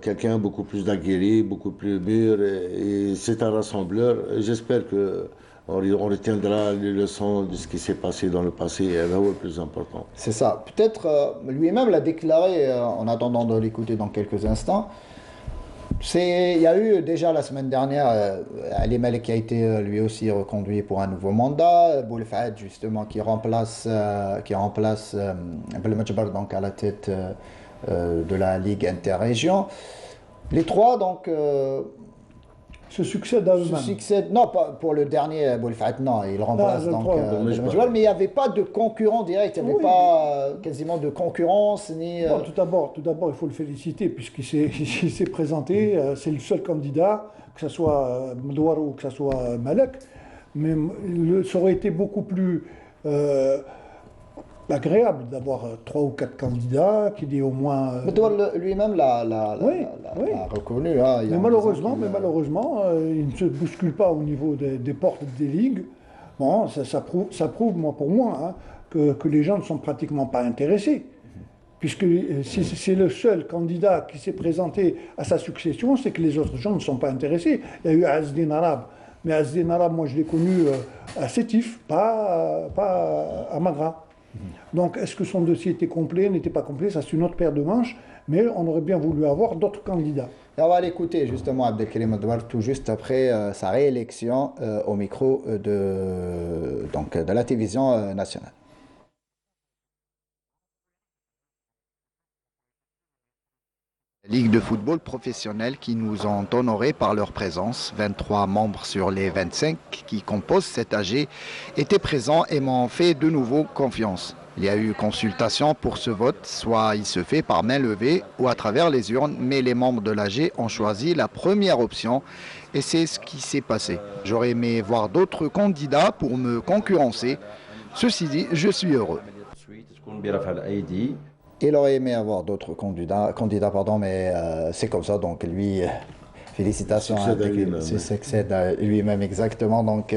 quelqu'un beaucoup plus aguerri, beaucoup plus mûr, et c'est un rassembleur. J'espère que on retiendra les leçons de ce qui s'est passé dans le passé, et là où le plus important. C'est ça. Peut-être lui-même l'a déclaré en attendant de l'écouter dans quelques instants. Il y a eu déjà la semaine dernière Ali Malek qui a été lui aussi reconduit pour un nouveau mandat. Boulfad justement qui remplace Belmajbar donc à la tête de la Ligue interrégion. Les trois donc Se succèdent à eux-mêmes. non pas pour le dernier Boulfad, non, il remplace le donc trois, Belmajbar, mais il n'y avait pas de concurrent direct, il n'y avait Oui. pas quasiment de concurrence ni. Bon, tout d'abord, il faut le féliciter puisqu'il s'est il s'est présenté. C'est le seul candidat, que ce soit Mdouar ou que ce soit Malek. Mais ça aurait été beaucoup plus agréable d'avoir 3 ou 4 candidats qui dit au moins. Bedouar lui-même l'a Oui. reconnu. Hein, Mais malheureusement, il ne se bouscule pas au niveau des portes des ligues. Bon, ça prouve, pour moi, hein, que les gens ne sont pratiquement pas intéressés. Puisque si c'est le seul candidat qui s'est présenté à sa succession, c'est que les autres gens ne sont pas intéressés. Il y a eu Azdin Arab. Mais Azdin Arab, moi je l'ai connu à Sétif, pas à Magra. Donc est-ce que son dossier était complet, n'était pas complet? Ça c'est une autre paire de manches, mais on aurait bien voulu avoir d'autres candidats. Et on va l'écouter justement Abdelkarim Adouar tout juste après sa réélection au micro de la télévision nationale. Ligue de football professionnelle qui nous ont honorés par leur présence. 23 membres sur les 25 qui composent cet AG étaient présents et m'ont fait de nouveau confiance. Il y a eu consultation pour ce vote, soit il se fait par main levée ou à travers les urnes, mais les membres de l'AG ont choisi la première option et c'est ce qui s'est passé. J'aurais aimé voir d'autres candidats pour me concurrencer. Ceci dit, je suis heureux. Il aurait aimé avoir d'autres candidats mais c'est comme ça. Donc lui, félicitations il succède à lui-même exactement. Donc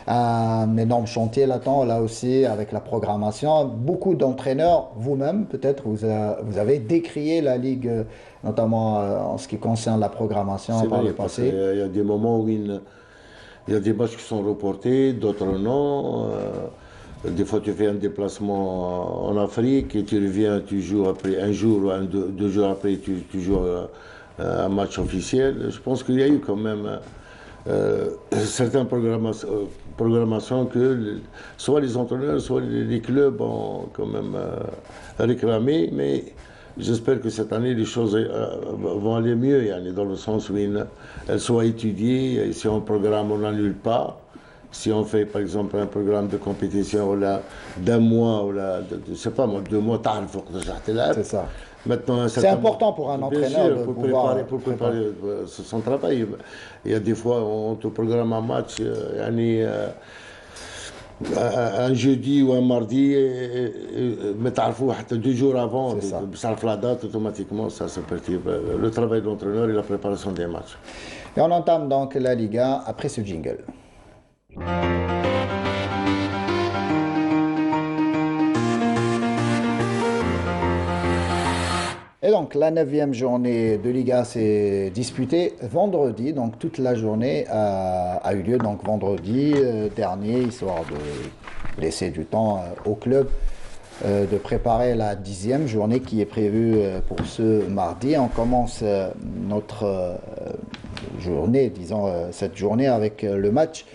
un énorme chantier l'attend là aussi avec la programmation. Beaucoup d'entraîneurs, vous-même peut-être, vous avez décrié la Ligue, notamment en ce qui concerne la programmation par le passé. Il y a des moments où il y a des matchs qui sont reportés, d'autres non. Des fois, tu fais un déplacement en Afrique et tu reviens, tu joues après un jour ou deux jours après, tu joues un match officiel. Je pense qu'il y a eu quand même certaines programmations que soit les entraîneurs, soit les clubs ont quand même réclamé. Mais j'espère que cette année, les choses vont aller mieux, dans le sens où elles soient étudiées. Et si on programme, on n'annule pas. Si on fait par exemple un programme de compétition d'un mois, je ne sais pas moi, 2 mois, c'est ça. Maintenant, c'est important pour un entraîneur de pouvoir préparer son travail. Il y a des fois, on te programme un match, un jeudi ou un mardi, mais 2 jours avant, ça la date automatiquement, ça perturbe le travail de l'entraîneur et la préparation des matchs. Et on entame donc la Liga après ce jingle. Et donc la 9e journée de Liga s'est disputée vendredi, donc toute la journée a eu lieu donc vendredi dernier, histoire de laisser du temps au club de préparer la 10e journée qui est prévue pour ce mardi. On commence notre journée, cette journée avec le match.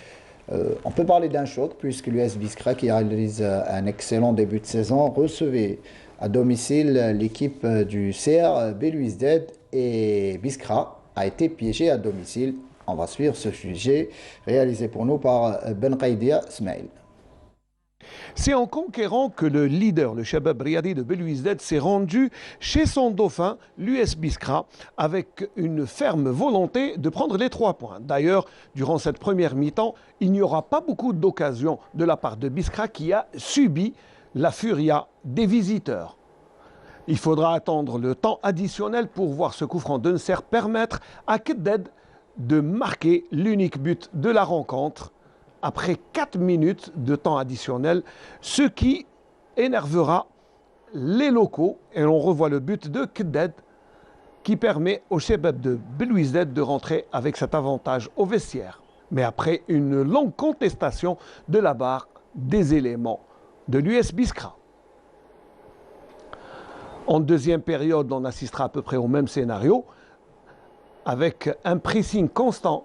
On peut parler d'un choc puisque l'US Biskra, qui réalise un excellent début de saison, recevait à domicile l'équipe du CR Belouizdad et Biskra a été piégé à domicile. On va suivre ce sujet réalisé pour nous par Ben Qaidia Smail. C'est en conquérant que le leader, le Shabab Riyadi de Belouizdad, s'est rendu chez son dauphin, l'US Biskra, avec une ferme volonté de prendre les 3 points. D'ailleurs, durant cette première mi-temps, il n'y aura pas beaucoup d'occasions de la part de Biskra qui a subi la furia des visiteurs. Il faudra attendre le temps additionnel pour voir ce coup franc de Nser permettre à Kedded de marquer l'unique but de la rencontre après 4 minutes de temps additionnel, ce qui énervera les locaux et on revoit le but de Keddad qui permet au Shabab de Belouizdad de rentrer avec cet avantage au vestiaire. Mais après une longue contestation de la barre des éléments de l'US Biskra. En deuxième période, on assistera à peu près au même scénario avec un pressing constant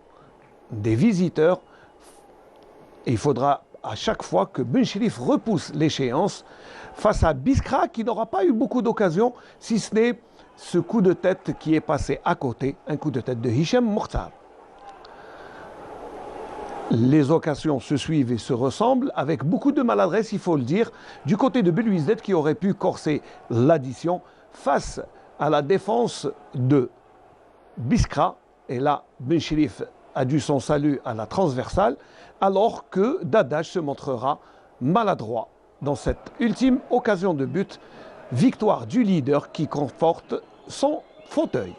des visiteurs. Et il faudra à chaque fois que Ben Cherif repousse l'échéance face à Biskra qui n'aura pas eu beaucoup d'occasions, si ce n'est ce coup de tête qui est passé à côté, un coup de tête de Hicham Mokhtar. Les occasions se suivent et se ressemblent avec beaucoup de maladresse, il faut le dire, du côté de Belouizdad qui aurait pu corser l'addition face à la défense de Biskra. Et là, Ben Cherif a dû son salut à la transversale, alors que Dadaj se montrera maladroit dans cette ultime occasion de but. Victoire du leader qui conforte son fauteuil.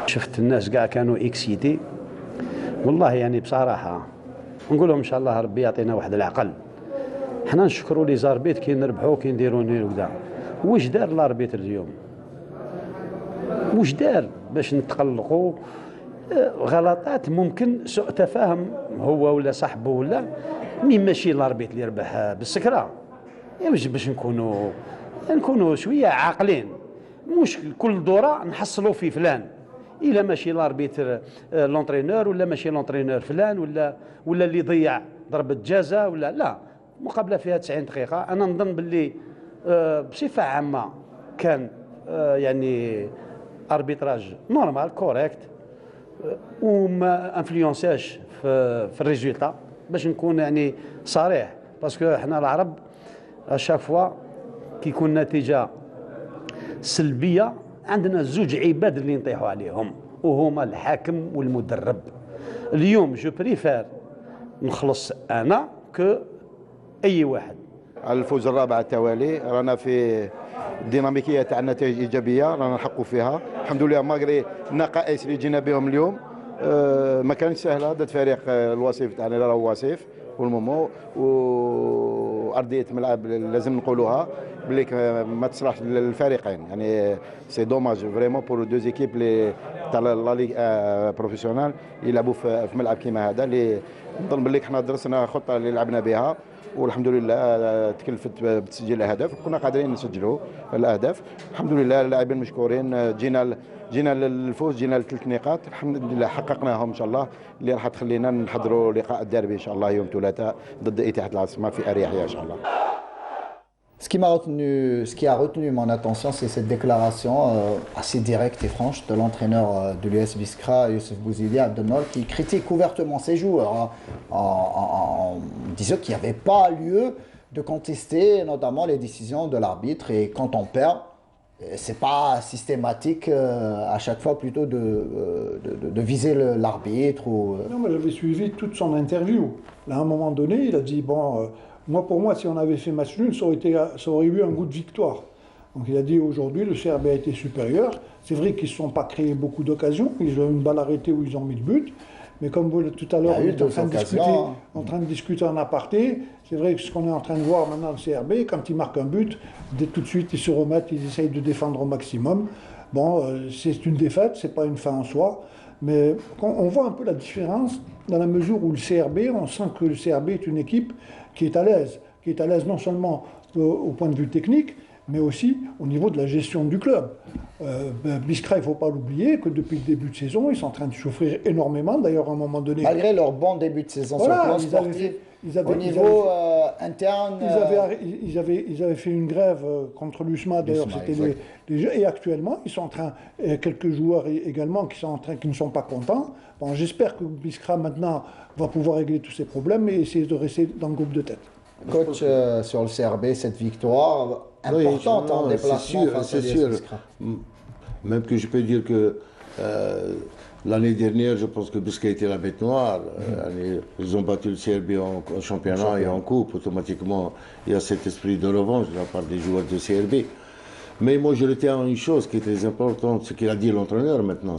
شفت الناس كاع كانوا اكسيتي والله يعني بصراحه نقول لهم ان شاء الله ربي يعطينا واحد العقل. حنا نشكروا لي زاربيت كي نربحوا كي نديروا وكذا. واش دار الاربيتر اليوم؟ واش دار باش نتقلقوا؟ غلطات ممكن سوء تفاهم هو ولا صاحبه ولا مي ماشي الاربيت اللي يربح بالسكره. باش نكونوا شويه عاقلين، مش كل دوره نحصلوا في فلان. إلا ماشي الاربيتر لونترينور ولا ماشي لونترينور فلان ولا اللي ضيع ضربة جزاء ولا لا. مقابلة فيها 90 دقيقة. أنا نظن باللي بصفة عامة كان يعني اربيتراج نورمال كوريكت وما انفلونساش في الريزولتا باش نكون يعني صريح، باسكو حنا العرب اشاك فوا كي يكون نتيجة سلبية عندنا زوج عباد اللي نطيحوا عليهم وهما الحاكم والمدرب. اليوم جو بريفير نخلص انا اي واحد. على الفوز الرابع على التوالي رانا في الديناميكيه تاع النتائج ايجابيه رانا نحققوا فيها الحمد لله، ماغري النقائص اللي جينا بهم اليوم ما كانتش سهله ضد فريق الوصيف تاعنا اللي راهو وصيف والمومو، وارضيه ملعب لازم نقولوها بلي ما تصلحش للفريقين. يعني سي دوماج فريمون بور دو زيكيب لي تاع لا ليغ بروفيسيونال يلعبوا في ملعب كيما هذا، اللي نظن بلي حنا درسنا خطه اللي لعبنا بها والحمد لله تكلفت بتسجيل الاهداف، كنا قادرين نسجلوا الاهداف الحمد لله. اللاعبين مشكورين، جينا للفوز، جينا لثلاث نقاط الحمد لله حققناهم ان شاء الله، اللي راح تخلينا نحضروا لقاء الديربي ان شاء الله يوم الثلاثاء ضد اتحاد العاصمه في اريحيه ان شاء الله. Ce qui a retenu mon attention, c'est cette déclaration assez directe et franche de l'entraîneur de l'US Biskra, Youssef Bouzidi Abdelnol, qui critique ouvertement ses joueurs en disant qu'il n'y avait pas lieu de contester notamment les décisions de l'arbitre, et quand on perd, c'est pas systématique à chaque fois plutôt de viser l'arbitre ou... Non, mais j'avais suivi toute son interview. Là, à un moment donné, il a dit bon. Pour moi, si on avait fait match nul, ça aurait eu un goût de victoire. Donc il a dit aujourd'hui, le CRB a été supérieur. C'est vrai qu'ils ne se sont pas créés beaucoup d'occasions. Ils ont une balle arrêtée où ils ont mis le but. Mais comme tout à l'heure, on est en train de discuter en aparté. C'est vrai que ce qu'on est en train de voir maintenant, le CRB, quand ils marquent un but, tout de suite, ils se remettent, ils essayent de défendre au maximum. Bon, c'est une défaite, ce n'est pas une fin en soi. Mais on voit un peu la différence dans la mesure où le CRB, on sent que le CRB est une équipe qui est à l'aise non seulement au point de vue technique, mais aussi au niveau de la gestion du club. Biskra, il ne faut pas l'oublier, que depuis le début de saison, ils sont en train de souffrir énormément. D'ailleurs, à un moment donné... Malgré leur bon début de saison sur le plan sportif, au niveau interne... Ils avaient fait une grève contre l'USMA, d'ailleurs, c'était et actuellement, ils sont en train... quelques joueurs également qui ne sont pas contents. Bon, j'espère que Biskra, maintenant, va pouvoir régler tous ces problèmes et essayer de rester dans le groupe de tête. Coach, sur le CRB, cette victoire importante en déplacement face à Biskra. Même que je peux dire que l'année dernière, je pense que Biskra était la bête noire. Ils ont battu le CRB en championnat et en coupe. Automatiquement, il y a cet esprit de revanche de la part des joueurs de CRB. Mais moi, je retiens une chose qui est très importante, ce qu'il a dit l'entraîneur maintenant.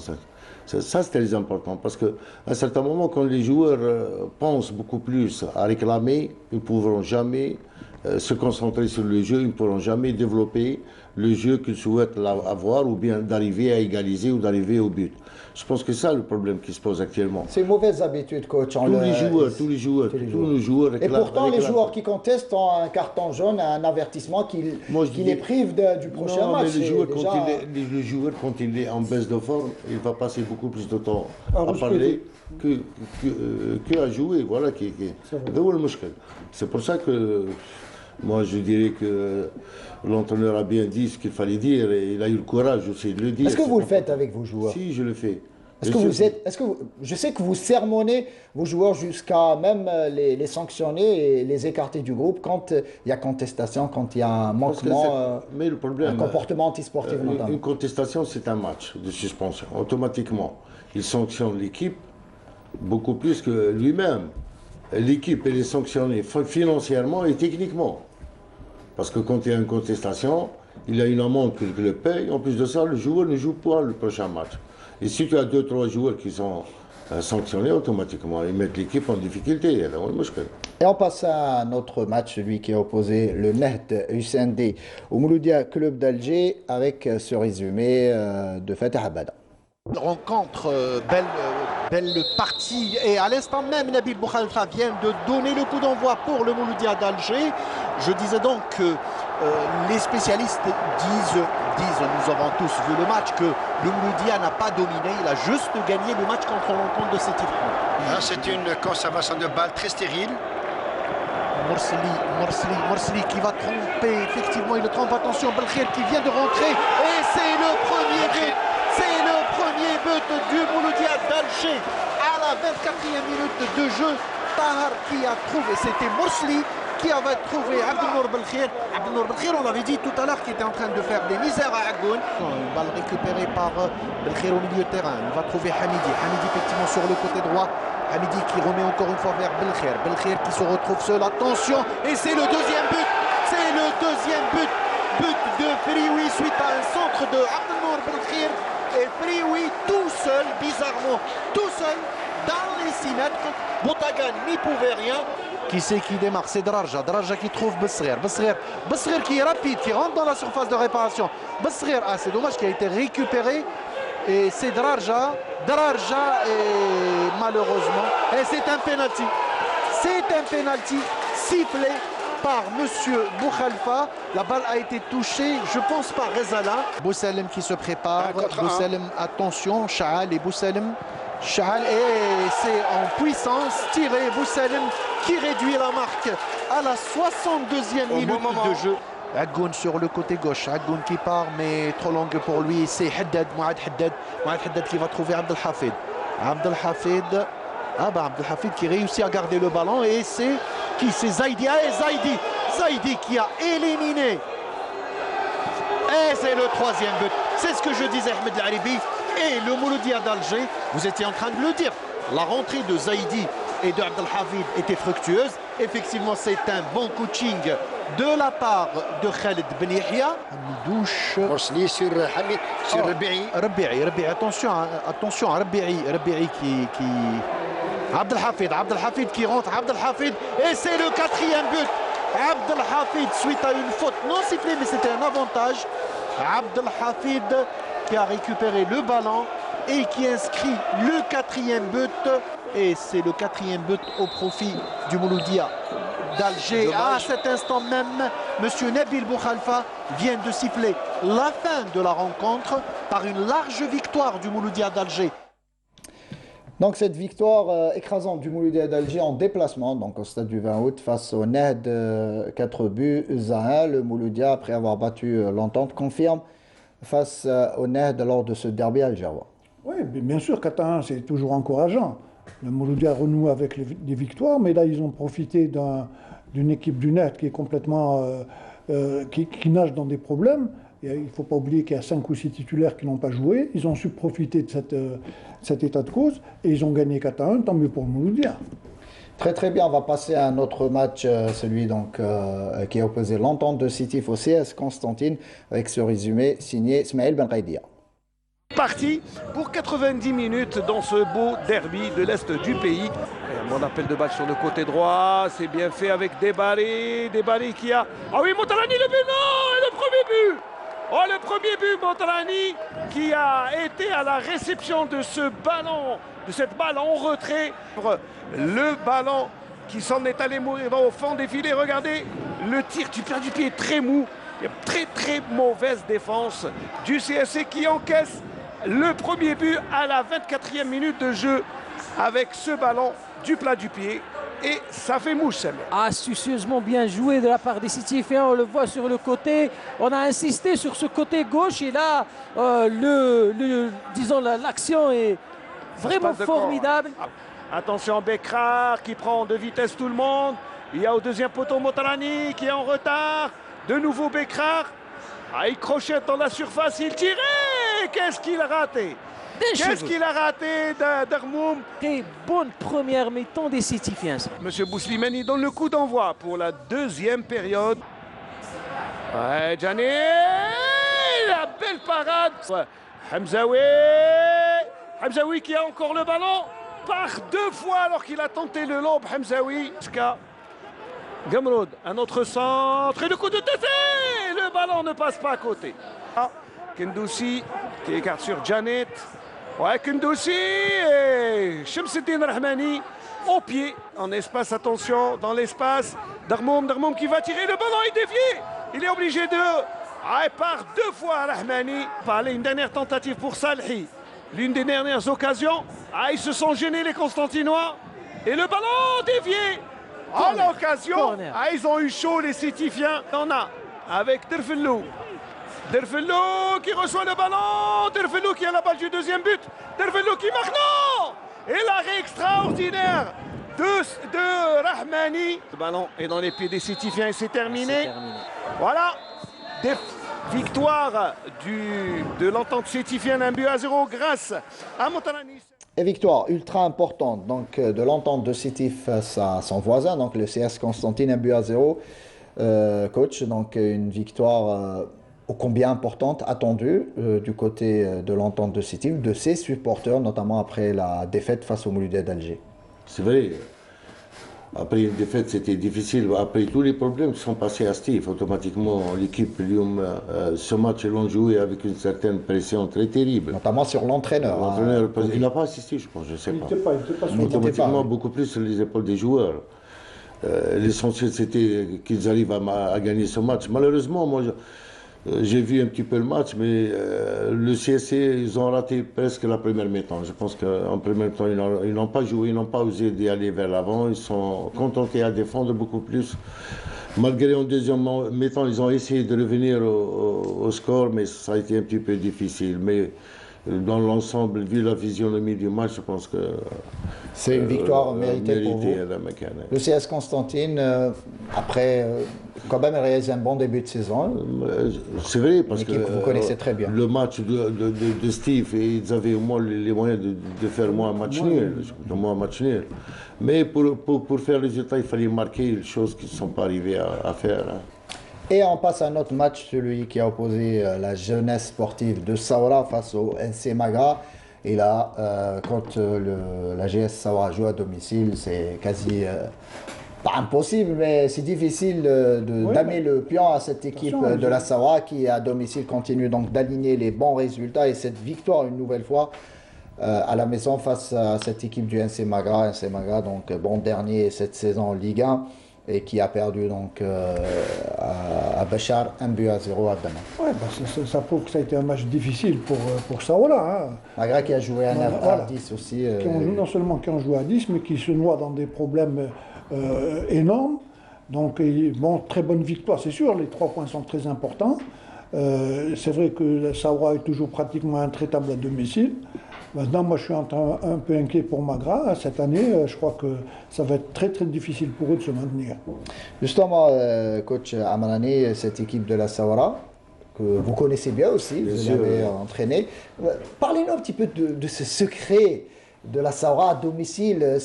Ça, c'est très important parce qu'à un certain moment, quand les joueurs pensent beaucoup plus à réclamer, ils ne pourront jamais se concentrer sur le jeu, ils ne pourront jamais développer le jeu qu'ils souhaitent avoir ou bien d'arriver à égaliser ou d'arriver au but. Je pense que c'est ça le problème qui se pose actuellement. C'est une mauvaise habitude, coach. Tous les joueurs. Et pourtant, les joueurs qui contestent ont un carton jaune, un avertissement qui les prive du prochain match. Mais le joueur, quand il est en baisse de forme, il va passer beaucoup plus de temps à parler que à jouer. Voilà, c'est pour ça que moi je dirais que l'entraîneur a bien dit ce qu'il fallait dire et il a eu le courage aussi de le dire. Est-ce que vous le faites avec vos joueurs? Si, je le fais. Je sais que vous sermonnez vos joueurs jusqu'à même les sanctionner et les écarter du groupe quand il y a contestation, quand il y a un manquement, mais le problème, un comportement antisportif notamment. Une contestation, c'est un match de suspension. Automatiquement, il sanctionne l'équipe beaucoup plus que lui-même. L'équipe, elle est sanctionnée financièrement et techniquement. Parce que quand il y a une contestation, il y a une amende que le paye. En plus de ça, le joueur ne joue pas le prochain match. Et si tu as 2-3 joueurs qui sont sanctionnés, automatiquement, ils mettent l'équipe en difficulté. Et on passe à notre match, celui qui a opposé le Nahd UCND au Mouloudia Club d'Alger, avec ce résumé de Fatah Abada. Rencontre, belle partie, et à l'instant même Nabil Boukhalifa vient de donner le coup d'envoi pour le Mouloudia d'Alger. Je disais donc que les spécialistes disent, nous avons tous vu le match, que le Mouloudia n'a pas dominé, il a juste gagné le match contre l'encontre de cette équipe. C'est une conservation de balle très stérile. Morsli qui va tromper, effectivement il le trompe, attention, Belkhir qui vient de rentrer, et c'est le premier but. C'est le premier but du Mouloudia d'Alger à la 24e minute de jeu. Tahar qui a trouvé, c'était Morsli qui avait trouvé Abdelnour Belkhir. Abdelnour Belkhir, on l'avait dit tout à l'heure, qui était en train de faire des misères à Agoun. Une balle récupérée par Belkhir au milieu de terrain. Il va trouver Hamidi. Hamidi effectivement sur le côté droit. Hamidi qui remet encore une fois vers Belkhir. Belkhir qui se retrouve seul. Attention, et c'est le deuxième but. C'est le deuxième but. But de Frioui suite à un centre de Abdelnour Belkhir. Et Frioui tout seul, bizarrement, tout seul, dans les 6 mètres. Boutagan n'y pouvait rien. Qui c'est qui démarre? C'est Drarja. Drarja qui trouve Besrir. Besrir qui est rapide, qui rentre dans la surface de réparation. Besrir, c'est dommage qu'il a été récupéré. Et c'est Drarja. Drarja, et malheureusement, et c'est un penalty. C'est un penalty sifflé par Monsieur Boukhalifa. La balle a été touchée, je pense, par Rezala. Boussalim qui se prépare. Boussalim, attention, Chaal et Boussalim. Chaal, et c'est en puissance, tiré. Boussalim qui réduit la marque à la 62e minute de jeu. Agoun sur le côté gauche, Agoun qui part mais trop longue pour lui, c'est Haddad, Mouad Haddad qui va trouver Abdelhafid. Abdelhafid qui réussit à garder le ballon, et c'est qui? C'est Zaidi, Zaidi qui a éliminé. Et c'est le 3e but. C'est ce que je disais, Ahmed Laribi. Et le Mouloudia d'Alger, vous étiez en train de le dire, la rentrée de Zaidi et de Abdelhafid était fructueuse. Effectivement, c'est un bon coaching de la part de Khaled Ben Yahya. Douche. Morsli sur Hamid, sur Rabi'i. Rabi'i, attention à Rabi'i qui... Abdelhafid qui rentre, Abdelhafid, et c'est le 4e but. Abdelhafid suite à une faute non sifflée, mais c'était un avantage. Abdelhafid qui a récupéré le ballon et qui inscrit le 4e but. Et c'est le 4e but au profit du Mouloudia d'Alger. À cet instant même, Monsieur Nabil Boukhalifa vient de siffler la fin de la rencontre par une large victoire du Mouloudia d'Alger. Donc cette victoire écrasante du Mouloudia d'Alger en déplacement, donc au stade du 20 août, face au Nahd, 4 buts à 1. Le Mouloudia, après avoir battu l'Entente, confirme face au Nahd lors de ce derby algérois. Oui, bien sûr, 4-1, c'est toujours encourageant. Le Mouloudia renoue avec des victoires, mais là, ils ont profité d'une équipe du Nahd qui est complètement... qui nage dans des problèmes. Et il ne faut pas oublier qu'il y a 5 ou 6 titulaires qui n'ont pas joué. Ils ont su profiter de cet état de cause et ils ont gagné 4-1, tant mieux pour le Mouloudia. Très très bien, on va passer à un autre match, celui donc qui a opposé l'Entente de Sétif au CS Constantine, avec ce résumé signé Smaïl Ben Ghaïdia. parti pour 90 minutes dans ce beau derby de l'Est du pays. Et mon appel de balle sur le côté droit, c'est bien fait avec Debari. Debari qui a... Ah oui, Montalani, le but, non! Et le premier but! Oh, le premier but, Montalani, qui a été à la réception de ce ballon, de cette balle en retrait. Le ballon qui s'en est allé mourir au fond des filets. Regardez, le tir du pied est très mou. Il y a très mauvaise défense du CSC qui encaisse le premier but à la 24e minute de jeu avec ce ballon du plat du pied. Et ça fait mouche, ça. Astucieusement bien joué de la part des Sétifiens. On le voit sur le côté. On a insisté sur ce côté gauche. Et là, disons, l'action est vraiment formidable. Attention, Bekrar qui prend de vitesse tout le monde. Il y a au deuxième poteau Montalani qui est en retard. De nouveau Bekrar. Il crochette dans la surface. Il tirait. Qu'est-ce qu'il a raté? Qu'est-ce qu'il a raté d'Armoum? Très bonne première mi-temps des Sétifiens. Monsieur Bouslimani donne le coup d'envoi pour la deuxième période. Ouais, Gianni, la belle parade. Hamzaoui. Hamzaoui qui a encore le ballon. Par deux fois alors qu'il a tenté le lob. Hamzaoui. Gamroud, un autre centre. Et le coup de tête. Le ballon ne passe pas à côté. Kendoussi qui écarte sur Janet. Ouais, Kendoussi et Shamseddine Rahmani au pied, en espace, attention, dans l'espace. Darmoum qui va tirer, le ballon est dévié. Il est obligé de... par deux fois Rahmani. Parler une dernière tentative pour Salhi. L'une des dernières occasions. Ils se sont gênés les Constantinois. Et le ballon dévié. À l'occasion, ils ont eu chaud les Sétifiens. On a avec Derfellou. Derfellou qui reçoit le ballon. Derfellou qui a la balle du deuxième but. Derfellou qui marque, non! Et l'arrêt extraordinaire de Rahmani. Le ballon est dans les pieds des Sétifiens et c'est terminé. Voilà, des victoires de l'entente sétifienne, 1-0 grâce à Montalani. Et victoire ultra importante donc, de l'entente de Sétif face à son voisin, donc le CS Constantine, 1-0. Coach, donc une victoire... ô combien importante, attendue du côté de l'entente de Sétif, de ses supporters, notamment après la défaite face au Mouloudia d'Alger. C'est vrai. Après une défaite, c'était difficile. Après tous les problèmes qui sont passés à Sétif, automatiquement, l'équipe Lyon, ce match, l'ont joué avec une certaine pression très terrible. Notamment sur l'entraîneur. L'entraîneur, il n'a pas assisté, je pense, je ne sais pas. Il automatiquement, beaucoup plus sur les épaules des joueurs. L'essentiel, c'était qu'ils arrivent à gagner ce match. Malheureusement, moi, j'ai vu un petit peu le match, mais le CSC, ils ont raté presque la première mi-temps. Je pense qu'en première mi-temps, ils n'ont pas joué, ils n'ont pas osé d'y aller vers l'avant. Ils sont contentés à défendre beaucoup plus. Malgré en deuxième mi-temps, ils ont essayé de revenir au score, mais ça a été un petit peu difficile. Mais dans l'ensemble, vu la physionomie du match, je pense que c'est une victoire méritée pour vous. Le CS Constantine, après, quand même, réalise un bon début de saison. C'est vrai, parce que vous connaissez très bien. Le match de Steve, ils avaient au moins les moyens de faire moins un match nul. Mais pour faire le résultat, il fallait marquer les choses qui ne sont pas arrivées à faire. Et on passe à un autre match, celui qui a opposé la jeunesse sportive de Saoura face au NC Magra. Et là, quand la GS Saoura joue à domicile, c'est quasi pas impossible, mais c'est difficile d'amener le pion à cette équipe de la Saoura qui, à domicile, continue donc d'aligner les bons résultats. Et cette victoire, une nouvelle fois, à la maison face à cette équipe du NC Magra. NC Magra, donc bon dernier cette saison en Ligue 1. Et qui a perdu donc à Bachar 1-0 à Damas. Ouais, ça prouve que ça a été un match difficile pour Saoura. Hein. Magra qui a joué à 10 aussi. Non seulement qui ont joué à 10, mais qui se noient dans des problèmes énormes. Donc, bon, très bonne victoire, c'est sûr, les 3 points sont très importants. C'est vrai que Saoura est toujours pratiquement intraitable à domicile. Maintenant, moi, je suis un peu inquiet pour Magra. Cette année, je crois que ça va être très difficile pour eux de se maintenir. Justement, coach Amarani, cette équipe de la Saoura, que vous connaissez bien aussi, vous l'avez entraîné. Parlez-nous un petit peu de ce secret de la Saoura à domicile.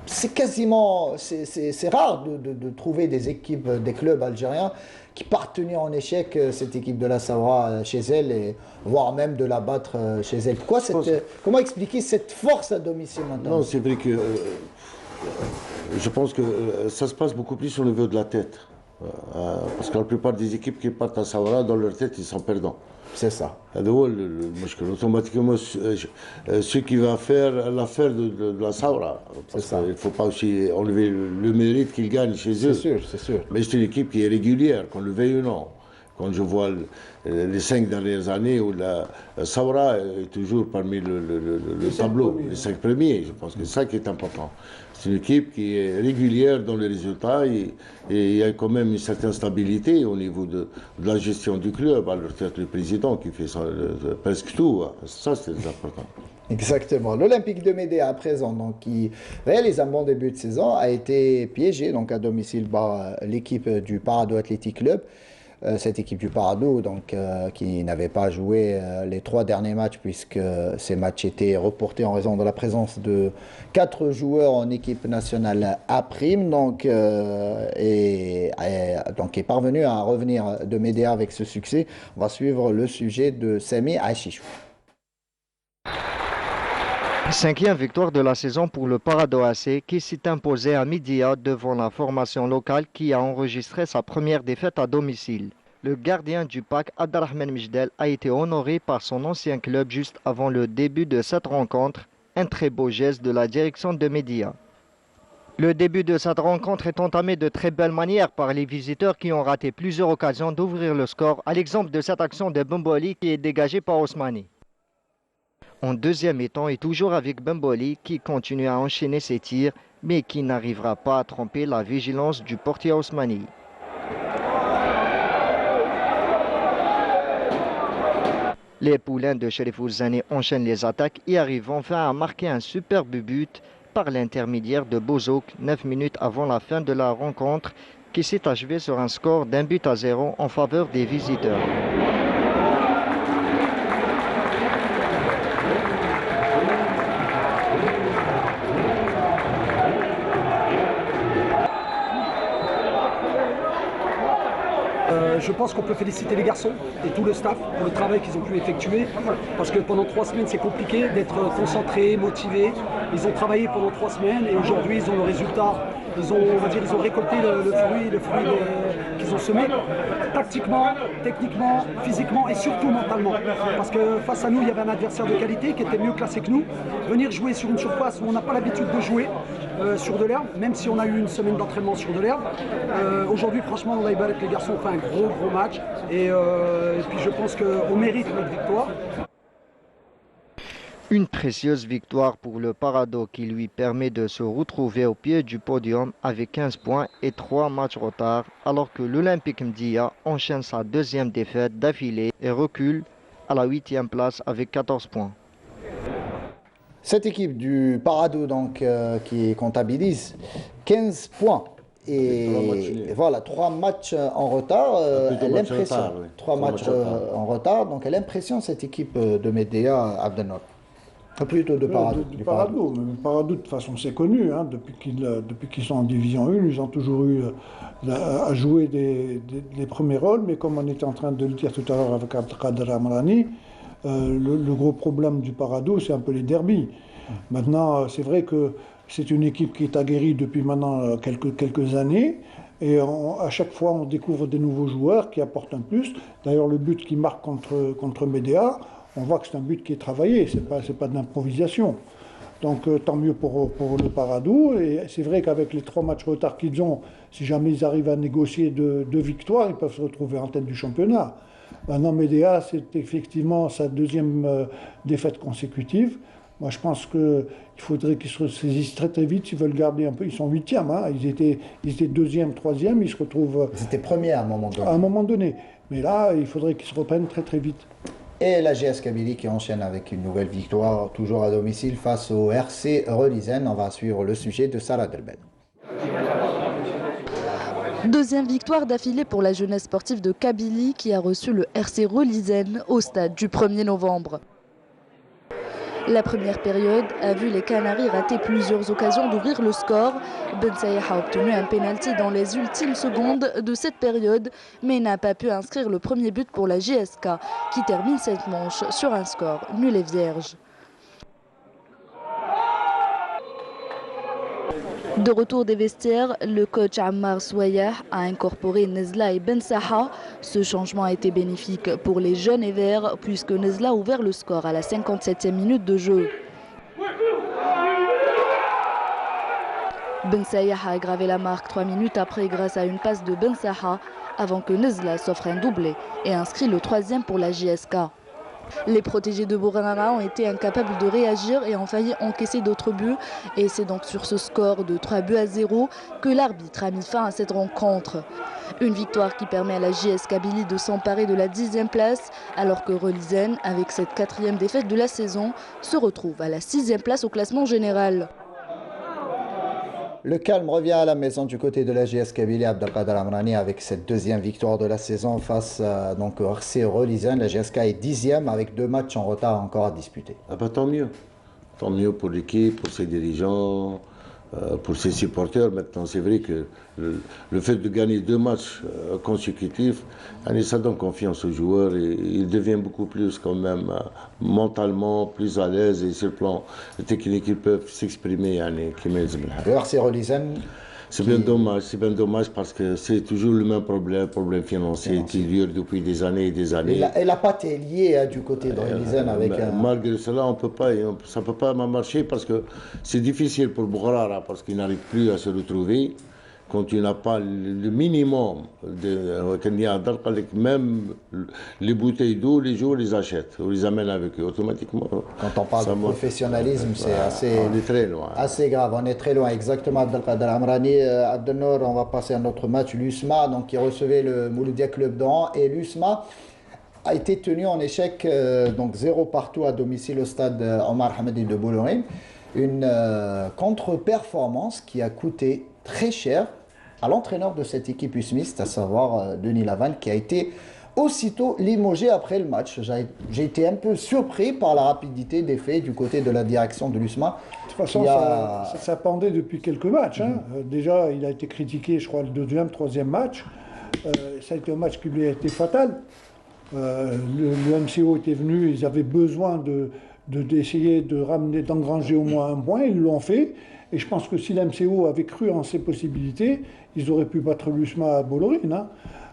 C'est quasiment, c'est rare de trouver des équipes, des clubs algériens qui partenir en échec cette équipe de la Saoura chez elle, et voire même de la battre chez elle. Comment expliquer cette force à domicile maintenant? Non, c'est vrai que je pense que ça se passe beaucoup plus au niveau de la tête. Parce que la plupart des équipes qui partent à Saoura, dans leur tête, ils sont perdants. C'est ça. Automatiquement, ce qui va faire l'affaire de la Saoura. Parce qu'il ne faut pas aussi enlever le mérite qu'ils gagnent chez eux. C'est sûr, c'est sûr. Mais c'est une équipe qui est régulière, qu'on le veuille ou non. Quand je vois les 5 dernières années où la Saoura est toujours parmi le tableau, les 5 premiers, je pense que c'est ça qui est important. C'est une équipe qui est régulière dans les résultats et il y a quand même une certaine stabilité au niveau de la gestion du club. À leur tête, le président qui fait ça, presque tout. Ça, c'est important. Exactement. L'Olympique de Médéa à présent, donc, qui réalise un bon début de saison, a été piégé donc, à domicile par l'équipe du Parado Athletic Club. Cette équipe du Parado, donc, qui n'avait pas joué les 3 derniers matchs puisque ces matchs étaient reportés en raison de la présence de 4 joueurs en équipe nationale A', donc, et donc est parvenu à revenir de Médéa avec ce succès. On va suivre le sujet de Sami Achichou. 5e victoire de la saison pour le Parado AC qui s'est imposé à Médéa devant la formation locale qui a enregistré sa première défaite à domicile. Le gardien du PAC, Abdelrahman Mijdel, a été honoré par son ancien club juste avant le début de cette rencontre, un très beau geste de la direction de Médéa. Le début de cette rencontre est entamé de très belle manière par les visiteurs qui ont raté plusieurs occasions d'ouvrir le score, à l'exemple de cette action de Bemboli qui est dégagée par Osmani. En deuxième mi-temps et toujours avec Bemboli qui continue à enchaîner ses tirs mais qui n'arrivera pas à tromper la vigilance du portier Osmani. Les poulains de Cherif Ouzani enchaînent les attaques et arrivent enfin à marquer un superbe but par l'intermédiaire de Bozouk 9 minutes avant la fin de la rencontre qui s'est achevée sur un score d'1-0 en faveur des visiteurs. Je pense qu'on peut féliciter les garçons et tout le staff pour le travail qu'ils ont pu effectuer parce que pendant 3 semaines c'est compliqué d'être concentré, motivé. Ils ont travaillé pendant 3 semaines et aujourd'hui ils ont le résultat. Ils ont récolté le fruit qu'ils ont semé, tactiquement, techniquement, physiquement et surtout mentalement. Parce que face à nous, il y avait un adversaire de qualité qui était mieux classé que nous. Venir jouer sur une surface où on n'a pas l'habitude de jouer sur de l'herbe, même si on a eu une semaine d'entraînement sur de l'herbe. Aujourd'hui, franchement, on a que les garçons ont fait un gros match et puis je pense qu'on mérite notre victoire. Une précieuse victoire pour le Parado qui lui permet de se retrouver au pied du podium avec 15 points et 3 matchs retard, alors que l'Olympique Médéa enchaîne sa 2e défaite d'affilée et recule à la 8e place avec 14 points. Cette équipe du Parado donc, qui comptabilise 15 points. Et voilà, 3 matchs en retard. L'impression, 3 matchs en retard. Donc, elle impressionne cette équipe de Médéa, Abdelnour. Plutôt de Parado. Du Parado. Mais Parado, de toute façon, c'est connu. Hein, depuis qu'ils sont en Division 1, ils ont toujours eu à jouer les premiers rôles. Mais comme on était en train de le dire tout à l'heure avec Abdelkader Amrani, le gros problème du Parado, c'est un peu les derbies. Maintenant, c'est vrai que c'est une équipe qui est aguerrie depuis maintenant quelques années. Et à chaque fois, on découvre des nouveaux joueurs qui apportent un plus. D'ailleurs, le but qu'ils marquent contre Médéa, on voit que c'est un but qui est travaillé, c'est pas de l'improvisation. Donc tant mieux pour le Parado. Et c'est vrai qu'avec les 3 matchs retard qu'ils ont, si jamais ils arrivent à négocier 2 victoires, ils peuvent se retrouver en tête du championnat. Maintenant, Médéa, c'est effectivement sa 2e défaite consécutive. Moi, je pense qu'il faudrait qu'ils se saisissent très vite s'ils veulent garder un peu. Ils sont 8e, hein. Ils étaient 2e, 3e, ils se retrouvent... Ils étaient premiers à un moment donné. À un moment donné. Mais là, il faudrait qu'ils se reprennent très vite. Et la GS Kabylie qui enchaîne avec une nouvelle victoire, toujours à domicile, face au RC Relisen. On va suivre le sujet de Sarah Delben. 2e victoire d'affilée pour la jeunesse sportive de Kabylie qui a reçu le RC Relisen au stade du 1er novembre. La première période a vu les Canaries rater plusieurs occasions d'ouvrir le score. Ben Saïh a obtenu un pénalty dans les ultimes secondes de cette période, mais n'a pas pu inscrire le premier but pour la JSK, qui termine cette manche sur un score nul et vierge. De retour des vestiaires, le coach Ammar Souayah a incorporé Nezla et Ben Saha. Ce changement a été bénéfique pour les jeunes et verts puisque Nezla a ouvert le score à la 57e minute de jeu. Ben Saïh a aggravé la marque 3 minutes après grâce à une passe de Ben Saha avant que Nezla s'offre un doublé et inscrit le 3e pour la JSK. Les protégés de Bourana ont été incapables de réagir et ont failli encaisser d'autres buts. Et c'est donc sur ce score de 3-0 que l'arbitre a mis fin à cette rencontre. Une victoire qui permet à la JS Kabylie de s'emparer de la 10e place, alors que Relisen, avec cette 4e défaite de la saison, se retrouve à la 6e place au classement général. Le calme revient à la maison du côté de la JS Kabylie. Abdelkader Amrani avec cette 2e victoire de la saison face donc au RC Relisen. La JSK est 10e avec 2 matchs en retard encore à disputer. Ah bah, tant mieux. Tant mieux pour l'équipe, pour ses dirigeants, pour ses supporters. Maintenant, c'est vrai que le fait de gagner 2 matchs consécutifs, ça donne confiance aux joueurs et ils deviennent beaucoup plus quand même mentalement plus à l'aise et sur le plan technique, ils peuvent s'exprimer. Le RC Relisen, c'est bien dommage parce que c'est toujours le même problème financier qui dure depuis des années et des années. Et la patte est liée du côté de Relisen avec malgré cela, ça ne peut pas marcher parce que c'est difficile pour Bougrara parce qu'il n'arrive plus à se retrouver. Quand tu n'as pas le minimum, même les bouteilles d'eau, les joueurs les achètent, ou les amènent avec eux automatiquement. Quand on parle de professionnalisme, c'est on est très loin. Assez grave, on est très loin, exactement. Abdelkader Amrani, Abdelnour, on va passer à notre match. L'USMA, donc, qui recevait le Mouloudia Club d'Oran, et l'USMA a été tenu en échec, donc 0 partout à domicile au stade Omar Hamadi de Bolloré. Une contre-performance qui a coûté très cher à l'entraîneur de cette équipe usmiste, à savoir Denis Lavanne, qui a été aussitôt limogé après le match. J'ai été un peu surpris par la rapidité des faits du côté de la direction de l'USMA. De toute façon, ça pendait depuis quelques matchs. Déjà, il a été critiqué, je crois, le 2e, 3e match. Ça a été un match qui lui a été fatal. Le MCO était venu, ils avaient besoin d'essayer d'engranger au moins un point, ils l'ont fait. Et je pense que si l'MCO avait cru en ses possibilités, ils auraient pu battre l'USMA à Bollorine.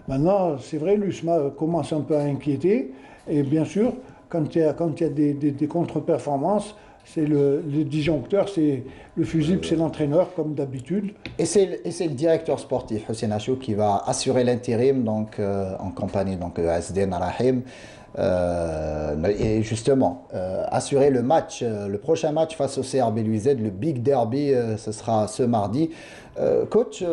Maintenant, c'est vrai, l'USMA commence un peu à inquiéter. Et bien sûr, quand il y a des contre-performances, c'est le disjoncteur, c'est le fusible, c'est l'entraîneur, comme d'habitude. Et c'est le directeur sportif, Hossein Achou, qui va assurer l'intérim en compagnie de Asden Rahim. Et justement, assurer le match, le prochain match face au CRB Louisette, le Big Derby, ce sera ce mardi. Coach,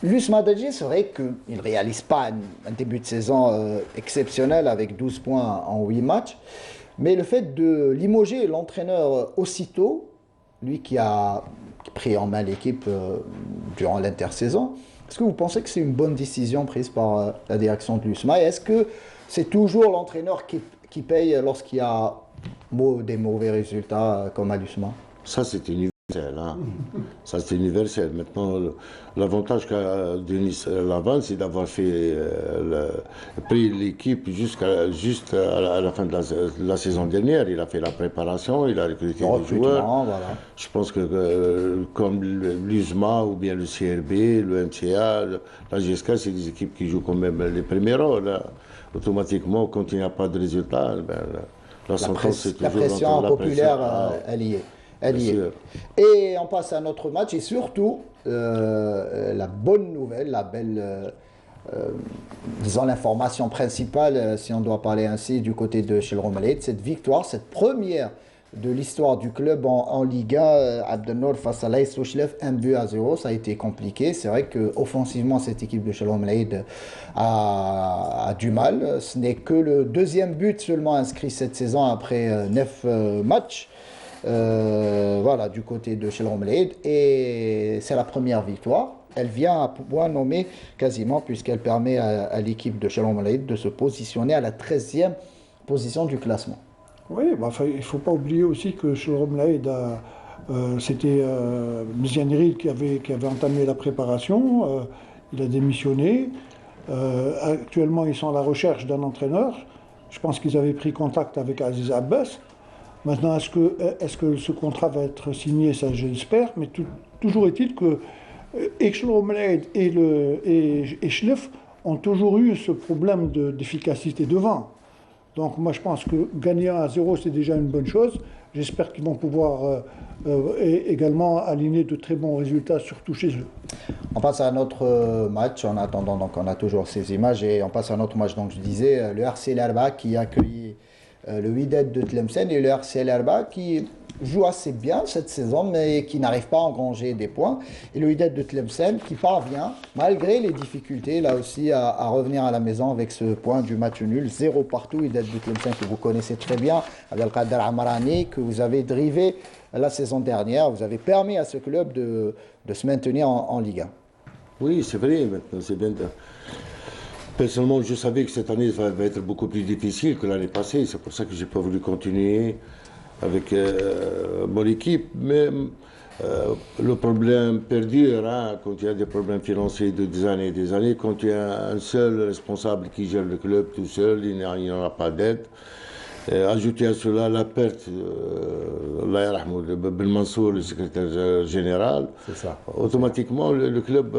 l'USMA d'Alger, c'est vrai qu'il ne réalise pas un début de saison exceptionnel avec 12 points en 8 matchs, mais le fait de limoger l'entraîneur aussitôt, lui qui a pris en main l'équipe durant l'intersaison, est-ce que vous pensez que c'est une bonne décision prise par la direction de l'USMA? Et est-ce que c'est toujours l'entraîneur qui paye lorsqu'il y a des mauvais résultats comme à l'USMA? Ça, c'est universel. Ça, c'est universel. Maintenant, l'avantage qu'a Denis Lavanne, c'est d'avoir pris l'équipe juste à la fin de la saison dernière. Il a fait la préparation, il a recruté des joueurs. Voilà. Je pense que comme l'USMA ou bien le CRB, le MCA, la GSK, c'est des équipes qui jouent quand même les premiers rôles. Automatiquement, quand il n'y a pas de résultat, la sentence, c'est toujours... La pression populaire, elle y est. Et on passe à notre match et surtout la bonne nouvelle, la belle, disons l'information principale, si on doit parler ainsi, du côté de Chel Romalet, cette victoire, cette première de l'histoire du club en Liga, Abdelnour face à l'AS Souchlef, 1-0, ça a été compliqué. C'est vrai qu'offensivement, cette équipe de Chel Romalet a du mal. Ce n'est que le 2e but seulement inscrit cette saison après 9 matchs. Voilà, du côté de Chel Romalet, et c'est la première victoire. Elle vient à point nommé quasiment, puisqu'elle permet à l'équipe de Chel Romalet de se positionner à la 13e position du classement. Oui, bah, il ne faut pas oublier aussi que Shalom Laïd, c'était Mzianiri qui avait entamé la préparation. Il a démissionné. Actuellement, ils sont à la recherche d'un entraîneur. Je pense qu'ils avaient pris contact avec Aziz Abbas. Maintenant, est-ce que ce contrat va être signé? Ça, j'espère. Mais toujours est-il que Shalom Laïd et Schleff ont toujours eu ce problème d'efficacité devant. Donc moi je pense que gagner 1-0 c'est déjà une bonne chose. J'espère qu'ils vont pouvoir également aligner de très bons résultats, surtout chez eux. On passe à notre match en attendant, donc on a toujours ces images et on passe à notre match. Donc je disais, le RC Lerba qui accueille le Wydad de Tlemcen et le RC Lerba qui joue assez bien cette saison mais qui n'arrive pas à engranger des points. Et le Wydad de Tlemcen qui parvient, malgré les difficultés, là aussi à revenir à la maison avec ce point du match nul. 0 partout, Wydad de Tlemcen que vous connaissez très bien, Abdelkader Amarani, que vous avez drivé la saison dernière. Vous avez permis à ce club de se maintenir en Ligue 1. Oui, c'est vrai, maintenant c'est bien. Personnellement, je savais que cette année va être beaucoup plus difficile que l'année passée. C'est pour ça que je n'ai pas voulu continuer avec mon équipe, mais le problème perdure hein, quand il y a des problèmes financiers de des années, quand il y a un seul responsable qui gère le club tout seul, il n'y en a pas d'aide. Ajouter à cela la perte de Ben Mansour, le secrétaire général, automatiquement le club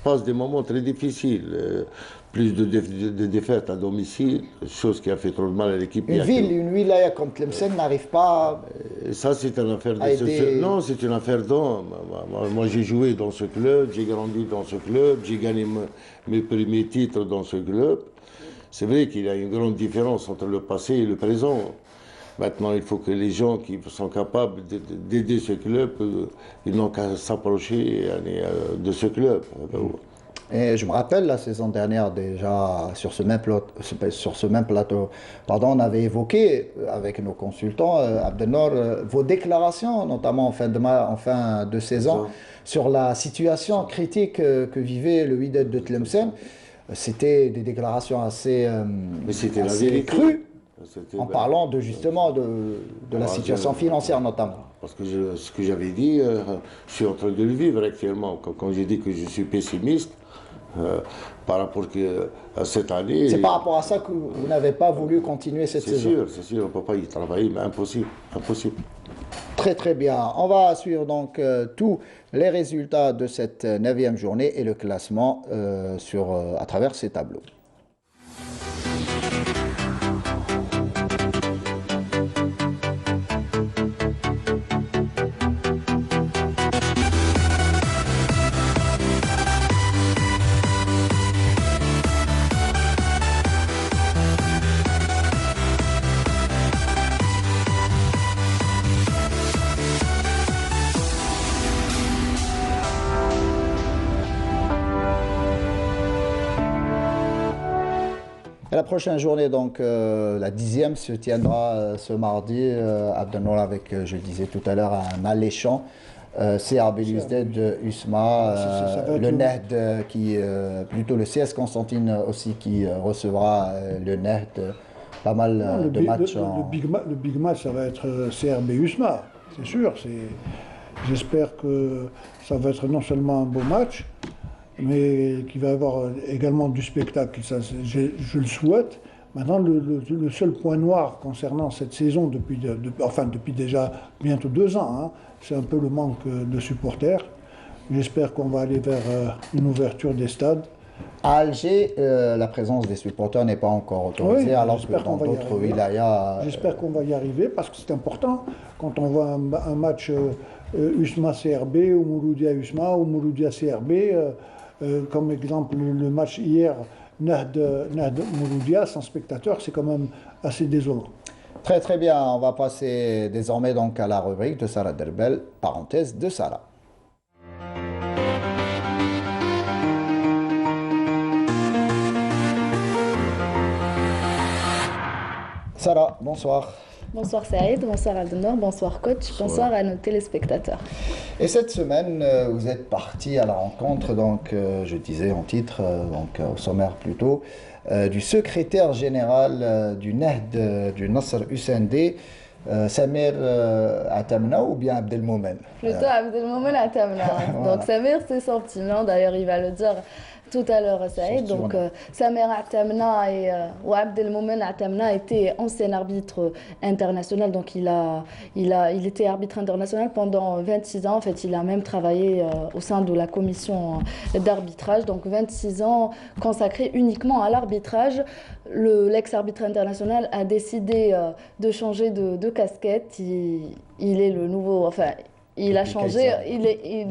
passe des moments très difficiles. Plus de défaites à domicile, chose qui a fait trop de mal à l'équipe. Une wilaya comme Tlemcen n'arrive pas. Ça, c'est une affaire de. Non, c'est une affaire d'homme. Moi, j'ai joué dans ce club, j'ai grandi dans ce club, j'ai gagné mes premiers titres dans ce club. C'est vrai qu'il y a une grande différence entre le passé et le présent. Maintenant, il faut que les gens qui sont capables d'aider ce club, ils n'ont qu'à s'approcher de ce club. Et je me rappelle la saison dernière déjà sur ce même plateau, on avait évoqué avec nos consultants Abdelnor vos déclarations, notamment en fin de saison, sur la situation critique que vivait le Wydad de Tlemcen. C'était des déclarations assez crues, en parlant justement de la situation financière notamment. Parce que ce que j'avais dit, je suis en train de le vivre actuellement. Quand j'ai dit que je suis pessimiste, par rapport à cette année. C'est par rapport à ça que vous n'avez pas voulu continuer cette saison. C'est sûr, on ne peut pas y travailler, mais impossible. Très très bien. On va suivre donc tous les résultats de cette 9e journée et le classement à travers ces tableaux. Et la prochaine journée, donc la 10e, se tiendra ce mardi, Abdelnour avec, je le disais tout à l'heure, un alléchant. CRB Belouizdad, USMA, le NEHD, plutôt le CS Constantine aussi qui recevra le NEHD. Pas mal de matchs. Le big match, ça va être CRB USMA, c'est sûr. J'espère que ça va être non seulement un beau match, mais qu'il va y avoir également du spectacle. Ça, je le souhaite. Maintenant, le seul point noir concernant cette saison, depuis déjà bientôt 2 ans, hein, c'est un peu le manque de supporters. J'espère qu'on va aller vers une ouverture des stades. À Alger, la présence des supporters n'est pas encore autorisée, alors que dans d'autres wilayas... J'espère qu'on va y arriver, parce que c'est important. Quand on voit un match USMA-CRB, ou Mouloudia-USMA, ou Mouloudia-CRB, comme exemple le match hier, Nahd-Mouloudia, sans spectateurs, c'est quand même assez désolant. Très très bien, on va passer désormais donc à la rubrique de Sarah Derbel, parenthèse de Sarah. Sarah, bonsoir. Bonsoir Saïd, bonsoir Aldenor, bonsoir coach, bonsoir à nos téléspectateurs. Et cette semaine, vous êtes parti à la rencontre, donc je disais en titre, donc au sommaire plutôt, du secrétaire général du NEHD du Nasr USND, Samir Atamna ou bien Abdelmoumen? Plutôt Abdelmoumen Atamna. Voilà. Donc Samir, c'est son petit nom, d'ailleurs il va le dire tout à l'heure, Saïd. Donc Samir Atamna et Abdelmoumen Atamna était ancien arbitre international. Donc il était arbitre international pendant 26 ans. En fait, il a même travaillé au sein de la commission d'arbitrage. Donc 26 ans consacrés uniquement à l'arbitrage. L'ex-arbitre international a décidé de changer de casquette. Il est le nouveau... Enfin, il a changé,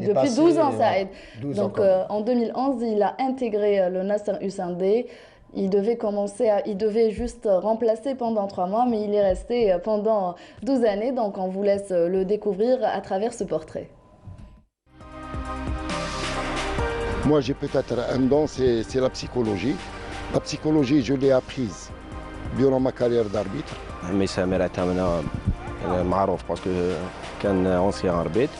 depuis 12 ans, ça aide. Donc en 2011, il a intégré le Nasr USND. Il devait juste remplacer pendant 3 mois, mais il est resté pendant 12 années. Donc on vous laisse le découvrir à travers ce portrait. Moi, j'ai peut-être un don, c'est la psychologie. La psychologie, je l'ai apprise durant ma carrière d'arbitre. Samir Atamna, معروف parce que qu'un ancien arbitre.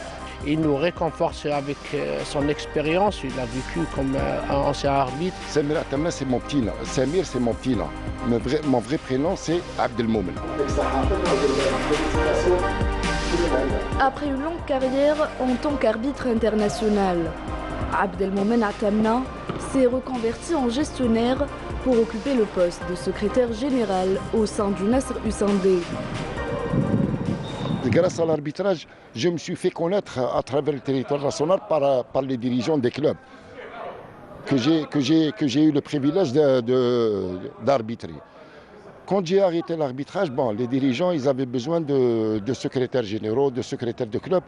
Il nous réconforte avec son expérience, il a vécu comme un ancien arbitre. Samir Atamna, c'est mon petit nom. Samir, c'est mon petit nom. Mon vrai prénom, c'est Abdelmoumen. Après une longue carrière en tant qu'arbitre international, Abdelmoumen Atamna s'est reconverti en gestionnaire pour occuper le poste de secrétaire général au sein du Nasr USND. Grâce à l'arbitrage, je me suis fait connaître à travers le territoire national par les dirigeants des clubs que j'ai eu le privilège d'arbitrer. Quand j'ai arrêté l'arbitrage, les dirigeants ils avaient besoin de secrétaires généraux, de secrétaires de club.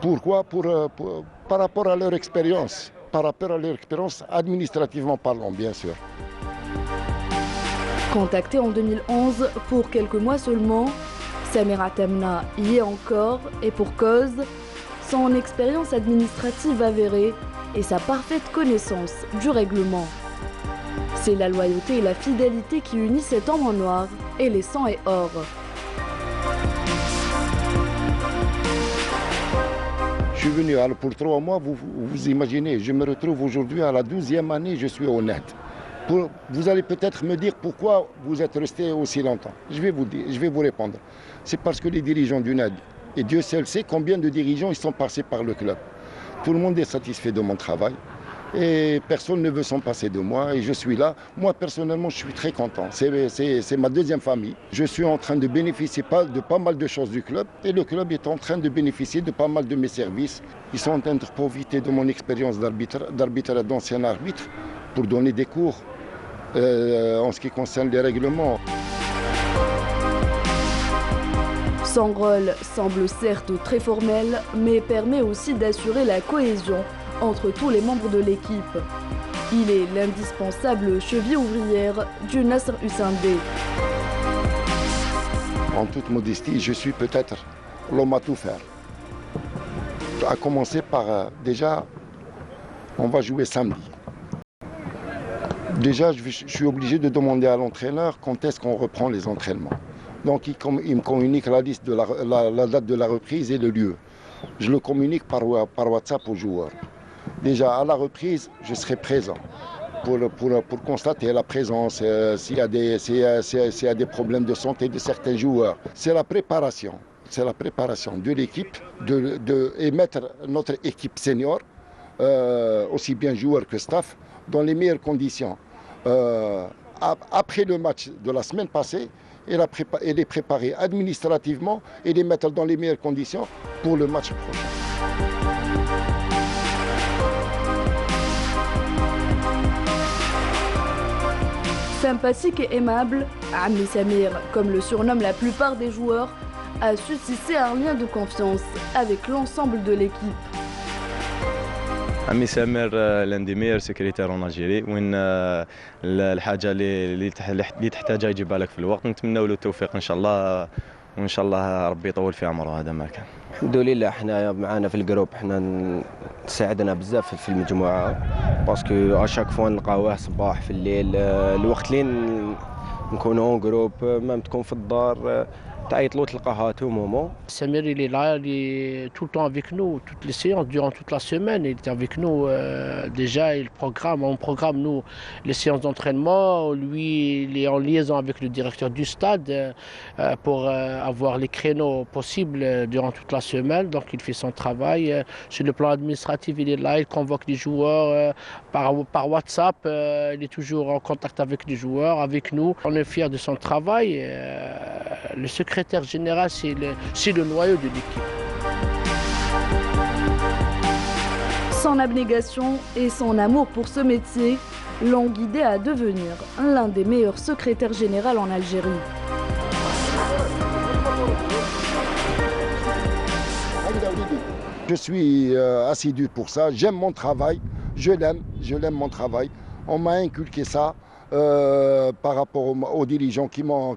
Pourquoi par rapport à leur expérience, administrativement parlant, bien sûr. Contacté en 2011 pour quelques mois seulement, Samir Atamna y est encore et pour cause, son expérience administrative avérée et sa parfaite connaissance du règlement. C'est la loyauté et la fidélité qui unissent cet homme en noir et les sangs et or. Je suis venu pour 3 mois, vous imaginez, je me retrouve aujourd'hui à la 12e année, je suis honnête. Vous allez peut-être me dire pourquoi vous êtes resté aussi longtemps. Je vais vous répondre. C'est parce que les dirigeants du NEHD, et Dieu seul sait combien de dirigeants ils sont passés par le club. Tout le monde est satisfait de mon travail et personne ne veut s'en passer de moi et je suis là. Moi personnellement je suis très content, c'est ma deuxième famille. Je suis en train de bénéficier de pas mal de choses du club et le club est en train de bénéficier de pas mal de mes services. Ils sont en train de profiter de mon expérience d'arbitre d'ancien arbitre pour donner des cours en ce qui concerne les règlements. Son rôle semble certes très formel, mais permet aussi d'assurer la cohésion entre tous les membres de l'équipe. Il est l'indispensable cheville ouvrière du Nasr USND. En toute modestie, je suis peut-être l'homme à tout faire. À commencer par, déjà, on va jouer samedi. Déjà, je suis obligé de demander à l'entraîneur quand est-ce qu'on reprend les entraînements. Donc il me communique la liste de la date de la reprise et le lieu. Je le communique par WhatsApp aux joueurs. Déjà à la reprise, je serai présent pour constater la présence, s'il y a des problèmes de santé de certains joueurs. C'est la préparation de l'équipe, et mettre notre équipe senior, aussi bien joueurs que staff, dans les meilleures conditions. Après le match de la semaine passée, et les préparer administrativement et les mettre dans les meilleures conditions pour le match prochain. Sympathique et aimable, Ami Samir, comme le surnomme la plupart des joueurs, a su tisser un lien de confiance avec l'ensemble de l'équipe. عمي سامر l'un des meilleurs secrétaires en Algérie وين الحاجه اللي تحتاجها يجيبها لك في الوقت. نتمنى له التوفيق ان شاء الله وان شاء الله ربي يطول في عمره. هذا ما كان. الحمد لله احنا معنا في الجروب احنا تساعدنا بزاف في المجموعه باسكو اشاك فوا نلقاوه صباح في الليل الوقت اللي نكونوا اون جروب ما تكون في الدار Samir, il est là, il est tout le temps avec nous, toutes les séances, durant toute la semaine, il est avec nous. Déjà, on programme nous les séances d'entraînement. Lui, il est en liaison avec le directeur du stade pour avoir les créneaux possibles durant toute la semaine. Donc, il fait son travail. Sur le plan administratif, il est là, il convoque les joueurs par WhatsApp. Il est toujours en contact avec les joueurs, avec nous. On est fiers de son travail. Le secrétaire général, c'est le noyau de l'équipe. Son abnégation et son amour pour ce métier l'ont guidé à devenir l'un des meilleurs secrétaires généraux en Algérie. Je suis assidu pour ça, j'aime mon travail, je l'aime mon travail. On m'a inculqué ça par rapport aux dirigeants qui m'ont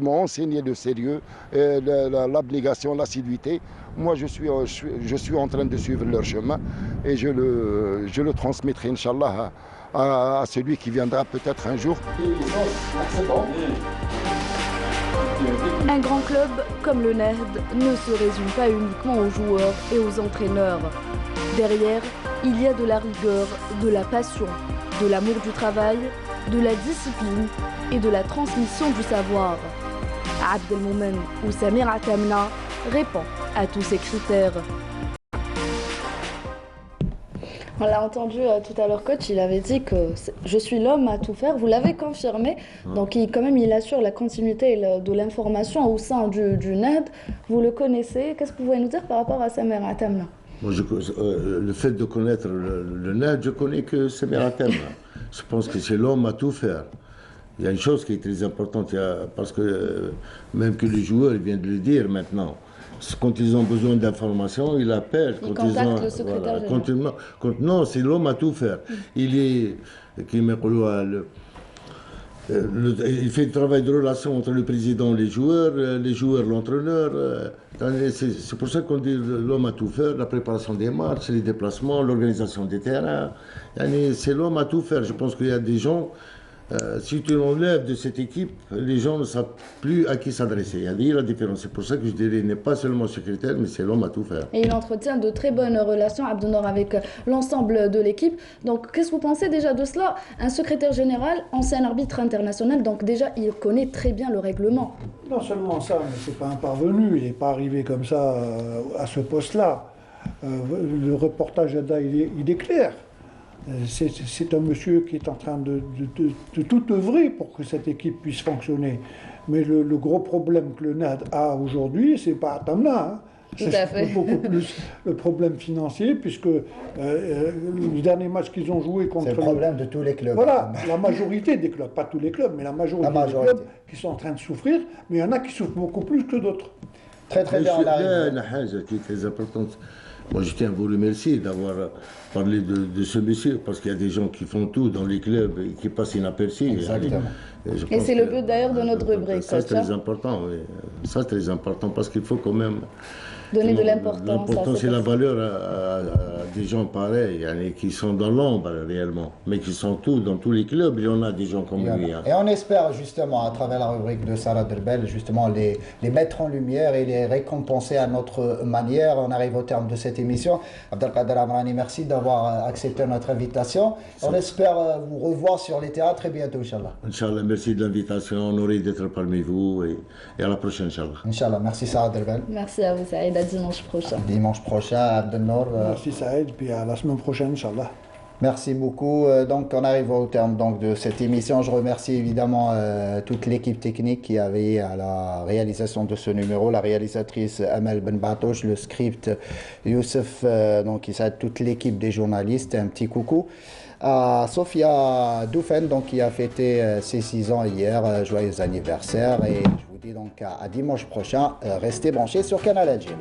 enseigné le sérieux, l'abnégation, l'assiduité. Moi, je suis en train de suivre leur chemin et je le transmettrai, Inch'Allah, à celui qui viendra peut-être un jour. Un grand club comme le NEHD ne se résume pas uniquement aux joueurs et aux entraîneurs. Derrière, il y a de la rigueur, de la passion, de l'amour du travail, de la discipline et de la transmission du savoir. Abdelmoumen ou Samir Atamna répond à tous ces critères. On l'a entendu tout à l'heure, coach, il avait dit que je suis l'homme à tout faire. Vous l'avez confirmé. Donc, il assure la continuité de l'information au sein du NEHD. Vous le connaissez. Qu'est-ce que vous pouvez nous dire par rapport à Samir Atamna? Moi, le fait de connaître le NEHD, je connais que Samir Atamna. Je pense que c'est l'homme à tout faire. Il y a une chose qui est très importante, parce que même que les joueurs viennent de le dire maintenant. Quand ils ont besoin d'informations, ils appellent. Ils contactent le secrétaire général. Non, c'est l'homme à tout faire. Il est, il fait le travail de relation entre le président et les joueurs, l'entraîneur. C'est pour ça qu'on dit l'homme à tout faire, la préparation des matchs, les déplacements, l'organisation des terrains. C'est l'homme à tout faire. Je pense qu'il y a des gens... si tu l'enlèves de cette équipe, les gens ne savent plus à qui s'adresser. Il y a la différence. C'est pour ça que je dirais, il n'est pas seulement secrétaire, mais c'est l'homme à tout faire. Et il entretient de très bonnes relations, Abdelnour, avec l'ensemble de l'équipe. Donc, qu'est-ce que vous pensez déjà de cela? Un secrétaire général, ancien arbitre international, donc déjà, il connaît très bien le règlement. Non seulement ça, mais c'est pas un parvenu. Il n'est pas arrivé comme ça à ce poste-là. Le reportage d'Ada, il est clair. C'est un monsieur qui est en train de tout œuvrer pour que cette équipe puisse fonctionner. Mais le gros problème que le NEHD a aujourd'hui, c'est pas Atamna. Hein. C'est beaucoup plus le problème financier, puisque le dernier match qu'ils ont joué contre... C'est le problème de tous les clubs. Voilà, la majorité des clubs, pas tous les clubs, mais la majorité des clubs qui sont en train de souffrir, mais il y en a qui souffrent beaucoup plus que d'autres. Très bien. La chose qui est très importante. Moi, je tiens à vous remercier d'avoir parlé de ce monsieur, parce qu'il y a des gens qui font tout dans les clubs et qui passent inaperçus. Exactement. Et c'est le but d'ailleurs de notre rubrique. Ça, c'est très important, oui. Ça, c'est très important, parce qu'il faut quand même... donner de l'importance. L'importance et la valeur à des gens pareils, qui sont dans l'ombre réellement, mais qui sont dans tous les clubs, il y en a des gens comme lui. Et on espère justement, à travers la rubrique de Salah Derbel, justement les mettre en lumière et les récompenser à notre manière. On arrive au terme de cette émission. Abdelkader Amrani, merci d'avoir accepté notre invitation. On espère vous revoir sur les théâtres très bientôt, Inch'Allah. Inch'Allah, merci de l'invitation, honoré d'être parmi vous et à la prochaine, Inch'Allah. Inch'Allah, merci Salah Derbel. Merci à vous, Saïd. À dimanche prochain. Dimanche prochain, Abdelnour. Merci Saïd, puis à la semaine prochaine, Inch'Allah. Merci beaucoup. Donc, on arrive au terme de cette émission. Je remercie évidemment toute l'équipe technique qui a veillé à la réalisation de ce numéro, la réalisatrice Amel Ben Batouche, le script Youssef, donc toute l'équipe des journalistes. Un petit coucou à Sophia Doufen, donc, qui a fêté ses 6 ans hier. Joyeux anniversaire, et je vous dis donc à dimanche prochain. Restez branchés sur Canal Algérie.